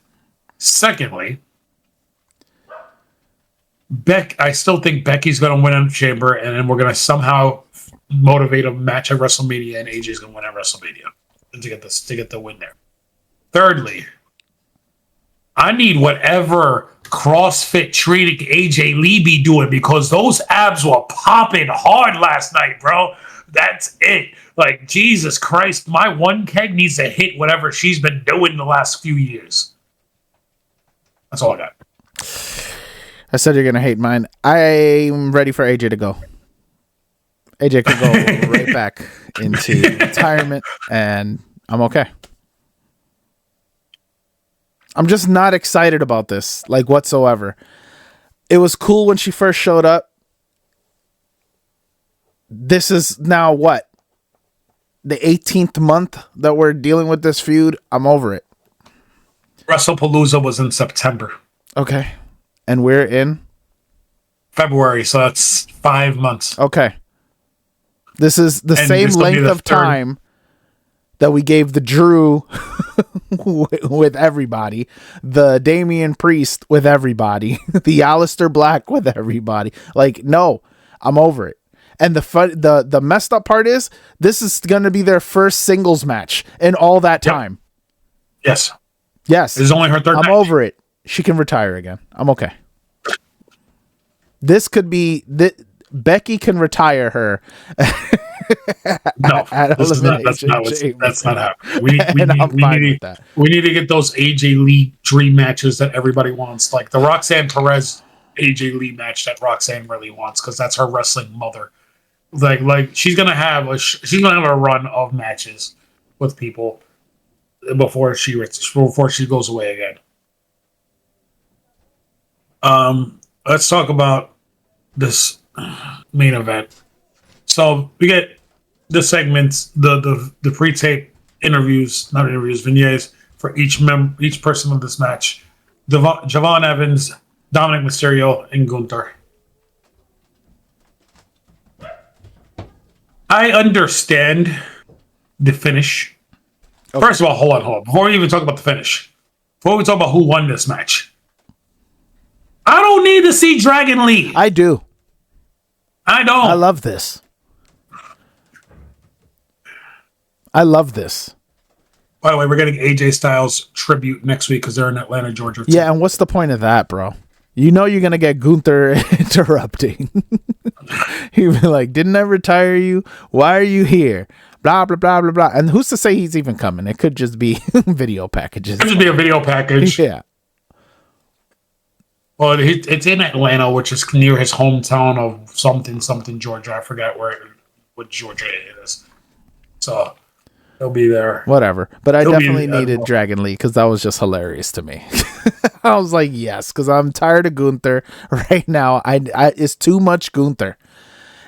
Secondly, I still think Becky's going to win in the Chamber, and then we're going to somehow motivate a match at WrestleMania, and AJ's going to win at WrestleMania to get the win there. Thirdly, I need whatever CrossFit training AJ Lee be doing, because those abs were popping hard last night, bro. That's it. Like, Jesus Christ, my one keg needs to hit whatever she's been doing the last few years. That's all I got. I said you're going to hate mine. I'm ready for AJ to go. AJ could go right back into retirement, and I'm okay. I'm just not excited about this, like, whatsoever. It was cool when she first showed up. This is now what? The 18th month that we're dealing with this feud. I'm over it. WrestlePalooza was in September. Okay. And we're in? February, so that's 5 months. Okay. This is the same length of time that we gave the Drew with everybody, the Damian Priest with everybody, the Aleister Black with everybody. Like, no, I'm over it. And the messed up part is this is going to be their first singles match in all that time. Yes. Yes. This is only her third match. I'm over it. She can retire again. I'm okay. This could be Becky can retire her. No, that's not happening. We need to get those AJ Lee dream matches that everybody wants, like the Roxanne Perez AJ Lee match that Roxanne really wants, because that's her wrestling mother. Like she's gonna have a run of matches with people before she goes away again. Let's talk about this main event. So we get the segments, the pre-tape vignettes for each person of this match. Jevon Evans, Dominic Mysterio, and Gunther. I understand the finish. Okay. First of all, hold on. Before we even talk about the finish, before we talk about who won this match, I don't need to see Dragon Lee. I do. I don't. I love this. I love this. By the way, we're getting AJ Styles tribute next week because they're in Atlanta, Georgia. Yeah, and what's the point of that, bro? You know you're going to get Gunther interrupting. He'd be like, didn't I retire you? Why are you here? Blah, blah, blah, blah, blah. And who's to say he's even coming? It could just be video packages. It could just be a video package. Yeah. Well, it's in Atlanta, which is near his hometown of something, Georgia. I forgot what Georgia it is. So he'll be there. Whatever. But I definitely needed Dragon Lee because that was just hilarious to me. I was like, yes, because I'm tired of Gunther right now. It's too much Gunther.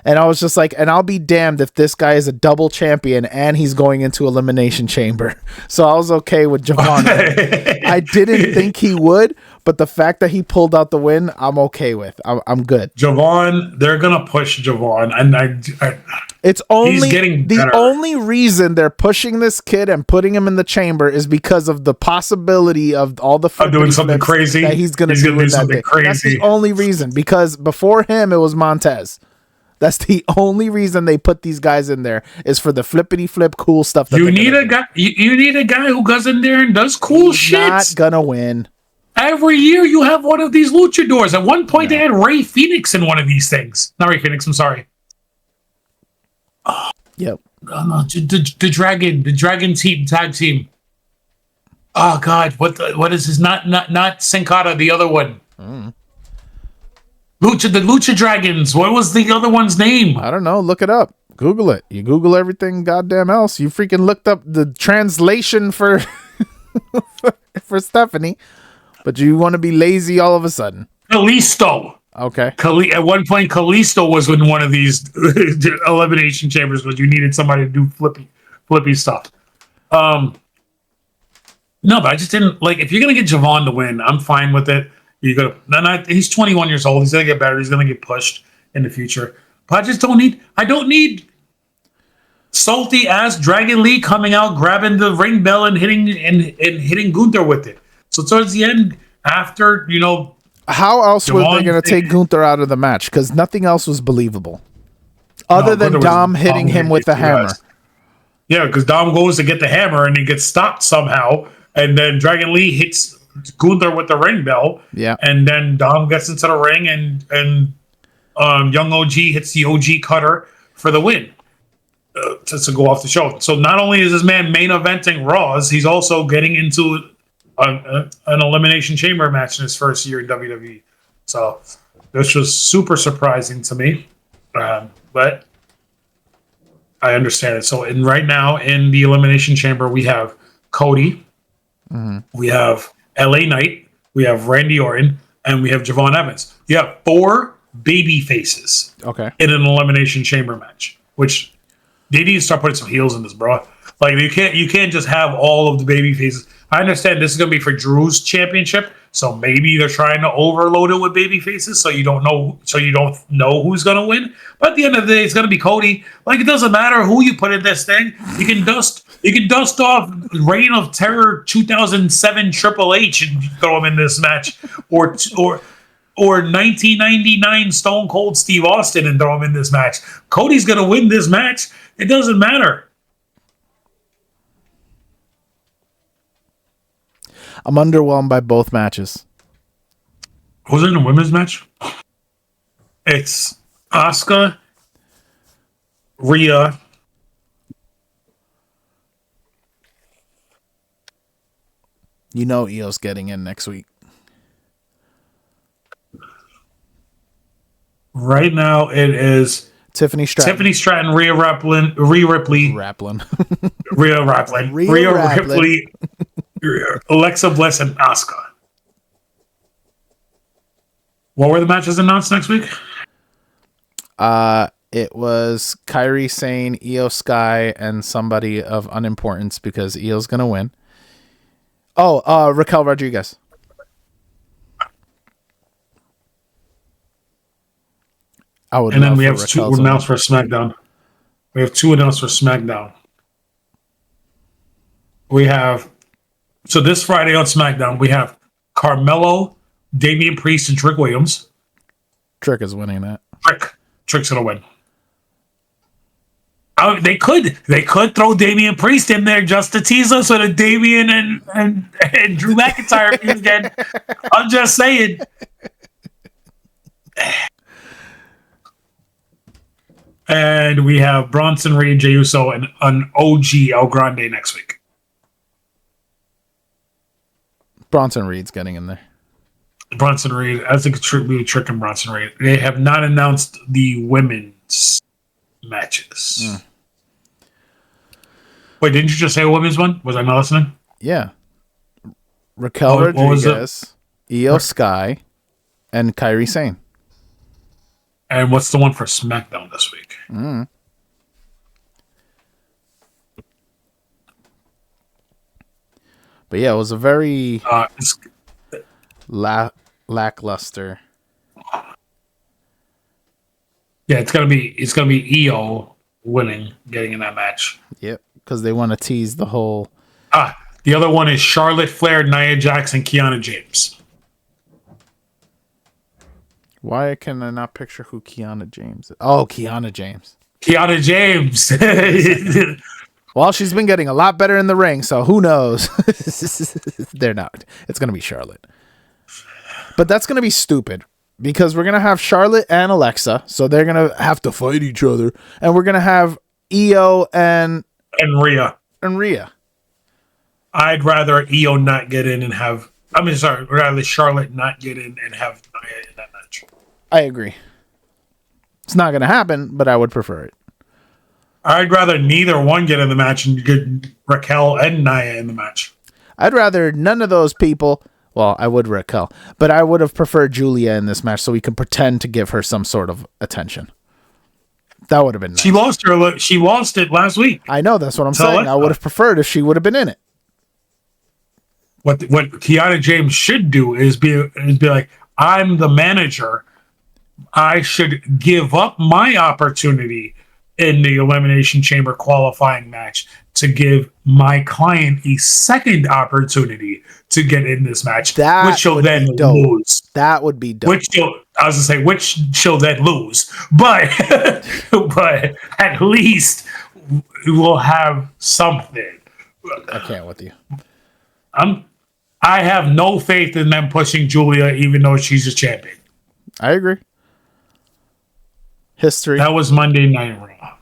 And I was just like, and I'll be damned if this guy is a double champion and he's going into Elimination Chamber. So I was okay with Jevon. I didn't think he would, but the fact that he pulled out the win, I'm okay with. I'm good. Jevon, they're gonna push Jevon, and it's only he's getting better. The only reason they're pushing this kid and putting him in the chamber is because of the possibility of all the doing something crazy that he's gonna do something crazy. That's the only reason, because before him it was Montez. That's the only reason they put these guys in there, is for the flippity flip cool stuff. You need a guy. You need a guy who goes in there and does cool shit. Not gonna win. Every year you have one of these luchadors. At one point they had Ray Phoenix in one of these things. Not Ray Phoenix. I'm sorry. Yep. The Dragon team, tag team. Oh God, what is his? Not Sin Cara, the other one. The Lucha Dragons. What was the other one's name? I don't know. Look it up. Google it. You Google everything goddamn else. You freaking looked up the translation for for Stephanie, but you want to be lazy all of a sudden. Kalisto. Okay. At one point, Kalisto was in one of these elimination chambers, but you needed somebody to do flippy stuff. No, but I just didn't like. If you're gonna get Jevon to win, I'm fine with it. He's 21 years old. He's gonna get better. He's gonna get pushed in the future. But I don't need salty ass Dragon Lee coming out, grabbing the ring bell and hitting Gunther with it. So towards the end, after how else were they gonna take Gunther out of the match? Because nothing else was believable, other than Dom hitting him with the hammer. Yeah, because Dom goes to get the hammer and he gets stopped somehow, and then Dragon Lee hits Gunther with the ring bell. Yeah. And then Dom gets into the ring and Young OG hits the OG cutter for the win to go off the show. So not only is this man main eventing Raws, he's also getting into an Elimination Chamber match in his first year in WWE. So this was super surprising to me, but I understand it. So right now in the Elimination Chamber, we have Cody, we have LA Knight, we have Randy Orton, and we have Jevon Evans. You have 4 baby faces in an Elimination Chamber match, which they need to start putting some heels in this, bro. Like you can't just have all of the baby faces. I understand this is gonna be for Drew's championship, so maybe they're trying to overload it with baby faces, so you don't know who's gonna win. But at the end of the day, it's gonna be Cody. Like it doesn't matter who you put in this thing. You can dust off Reign of Terror 2007 Triple H and throw him in this match, or 1999 Stone Cold Steve Austin and throw him in this match. Cody's gonna win this match. It doesn't matter. I'm underwhelmed by both matches. Was it in a women's match? It's Asuka, Rhea. You know Io's getting in next week. Right now it is Tiffany Stratton, Rhea Ripley, Alexa Bliss, and Asuka. What were the matches announced next week? It was Kairi Sane, Io Sky, and somebody of unimportance because Io's gonna win. Oh, Raquel Rodriguez. And then we have 2 announced for SmackDown. We have so this Friday on SmackDown we have Carmelo, Damian Priest, and Trick Williams. Trick is winning that. Trick's gonna win. They could throw Damian Priest in there just to tease us with a Damian and Drew McIntyre feud again. I'm just saying. And we have Bronson Reed, Jey Uso, and an OG El Grande next week. Bronson Reed's getting in there. Bronson Reed, I think it's really tricking Bronson Reed. They have not announced the women's matches. Wait, didn't you just say a women's one? Was I not listening? Yeah. Raquel Rodriguez, Io Sky, and Kairi Sane. And what's the one for SmackDown this week? But yeah, it was a very lackluster. Yeah, it's gonna be Io winning, getting in that match. Yep, because they want to tease the whole. The other one is Charlotte Flair, Nia Jax, and Kiana James. Why can I not picture who Kiana James is? Oh, Kiana James. Kiana James. Well, she's been getting a lot better in the ring, so who knows? They're not. It's going to be Charlotte. But that's going to be stupid because we're going to have Charlotte and Alexa, so they're going to have to fight each other. And we're going to have Io and Rhea. I'd rather Io not get in and have... rather Charlotte not get in and have Nia in that match. I agree. It's not going to happen, but I would prefer it. I'd rather neither one get in the match and get Raquel and Nia in the match. I'd rather none of those people. Well, I would Raquel, but I would have preferred Julia in this match so we can pretend to give her some sort of attention. That would have been nice. She lost it last week. I know, that's what I'm saying. I would have preferred if she would have been in it. What Kiana James should do is be like, I'm the manager. I should give up my opportunity in the Elimination Chamber qualifying match to give my client a second opportunity to get in this match, which she'll then lose. That would be dope. Which she'll then lose. But but at least we'll have something. I can't with you. I have no faith in them pushing Julia, even though she's a champion. I agree. History. That was Monday Night Raw.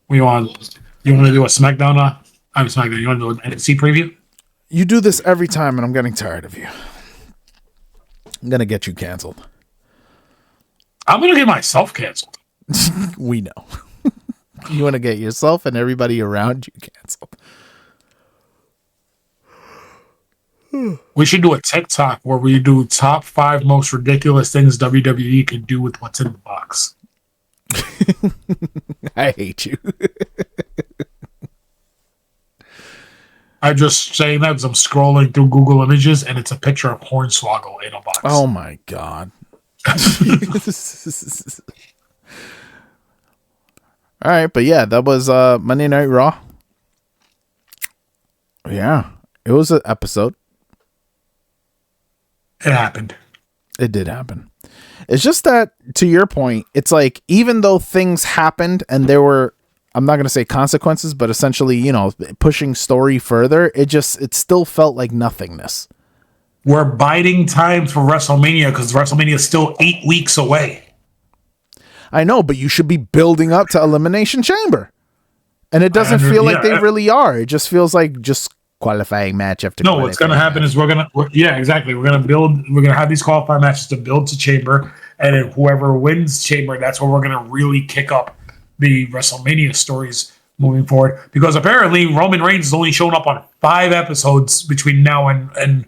You want to do a SmackDown? I'm SmackDown. You want to do an NXT preview? You do this every time, and I'm getting tired of you. I'm gonna get you canceled. I'm gonna get myself canceled. We know. You want to get yourself and everybody around you canceled. We should do a TikTok where we do top 5 most ridiculous things WWE can do with what's in the box. I hate you. I'm just saying that because I'm scrolling through Google Images and it's a picture of Hornswoggle in a box. Oh my God. All right, but yeah, that was Monday Night Raw. Yeah, it was an episode. It happened. It did happen. It's just that, to your point, it's like, even though things happened and there were, I'm not going to say consequences, but essentially, you know, pushing story further, it still felt like nothingness. We're biding time for WrestleMania because WrestleMania is still 8 weeks away. I know, but you should be building up to Elimination Chamber. And it doesn't feel like they really are. It just feels like just qualifying match after No, what's going to happen is we're going to have these qualifying matches to build to Chamber. And then whoever wins Chamber, that's where we're going to really kick up the WrestleMania stories moving forward. Because apparently Roman Reigns is only showing up on 5 episodes between now and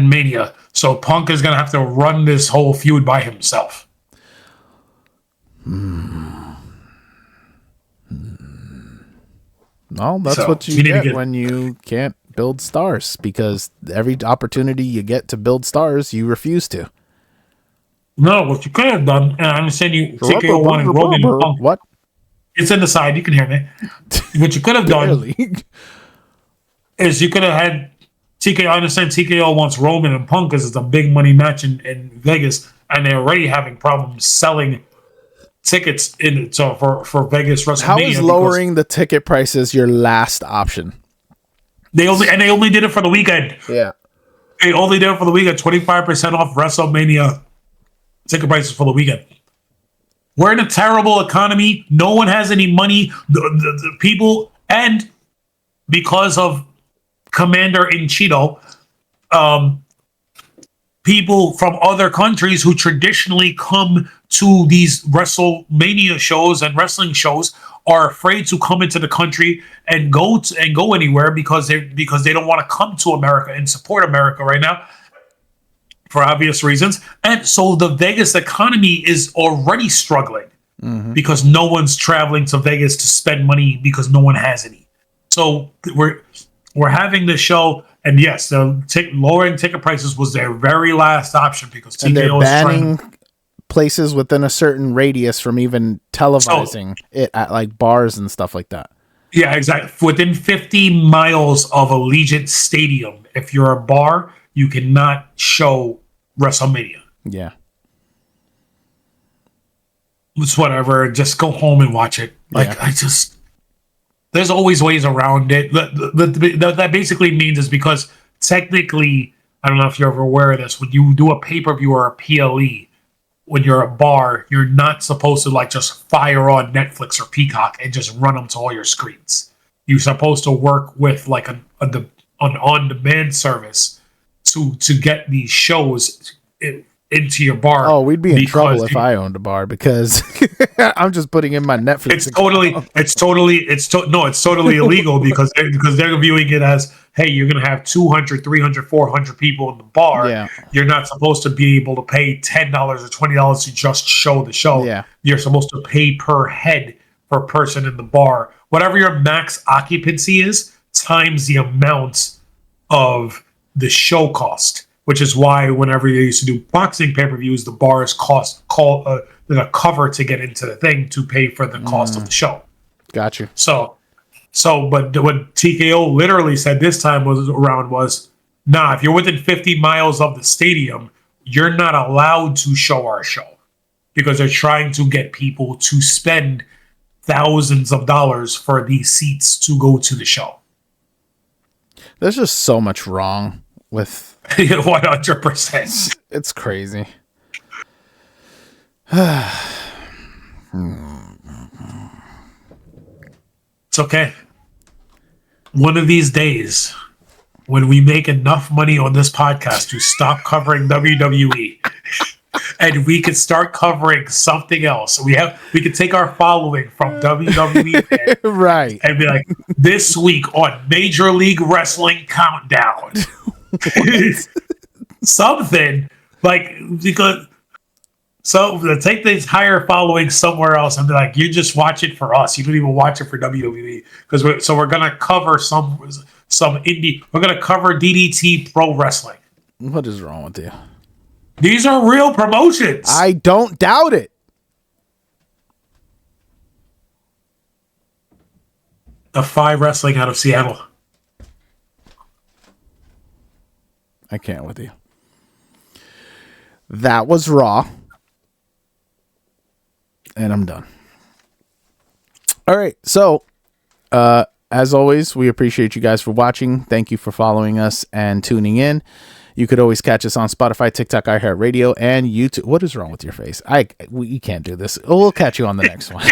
Mania. So Punk is going to have to run this whole feud by himself. Well, that's what you get when you can't build stars, because every opportunity you get to build stars, you refuse to. No, what you could have done, and I'm saying you TKO one and Roman and Punk. What? It's in the side. You can hear me. What you could have done is you could have had TKO. I understand TKO wants Roman and Punk because it's a big money match in Vegas, and they're already having problems selling tickets for Vegas WrestleMania. How is lowering the ticket prices your last option? They only did it for the weekend. Yeah, they only did it for the weekend. 25% off WrestleMania ticket prices for the weekend. We're in a terrible economy. No one has any money. The people, and because of Commander-in-Chief, people from other countries who traditionally come to these WrestleMania shows and wrestling shows are afraid to come into the country and go anywhere because they don't want to come to America and support America right now for obvious reasons. And so the Vegas economy is already struggling because no one's traveling to Vegas to spend money because no one has any. So we're having this show. And yes, the lowering ticket prices was their very last option because TKO they're is banning places within a certain radius from even televising it at like bars and stuff like that. Yeah, exactly. Within 50 miles of Allegiant Stadium, if you're a bar, you cannot show WrestleMania. Yeah. It's whatever. Just go home and watch it. There's always ways around it. That basically means is because technically, I don't know if you're ever aware of this, when you do a pay-per-view or a PLE, when you're a bar, you're not supposed to just fire on Netflix or Peacock and just run them to all your screens. You're supposed to work with an on-demand service to get these shows into your bar. Oh, we'd be in trouble if I owned a bar because I'm just putting in my Netflix. It's totally illegal because they're viewing it as, hey, you're going to have 200, 300, 400 people in the bar. Yeah. You're not supposed to be able to pay $10 or $20 to just show the show. Yeah. You're supposed to pay per head per person in the bar. Whatever your max occupancy is, times the amount of the show cost. Which is why whenever they used to do boxing pay-per-views, the bars there's a cover to get into the thing to pay for the cost of the show. Got you. So, but what TKO literally said this time was, nah, if you're within 50 miles of the stadium, you're not allowed to show our show because they're trying to get people to spend thousands of dollars for these seats to go to the show. There's just so much wrong with 100%. it's crazy. It's okay. One of these days, when we make enough money on this podcast to stop covering WWE, and we can start covering something else, we could take our following from WWE Right. and be like, this week on Major League Wrestling Countdown, something like, because so take the entire following somewhere else and be like, you just watch it for us. You don't even watch it for WWE, because we're gonna cover some indie. We're gonna cover DDT Pro Wrestling. What is wrong with you? These are real promotions. I don't doubt it. The 5 Wrestling out of Seattle. I can't with you. That was Raw. And I'm done. All right. So, as always, we appreciate you guys for watching. Thank you for following us and tuning in. You could always catch us on Spotify, TikTok, iHeartRadio, and YouTube. What is wrong with your face? You can't do this. We'll catch you on the next one.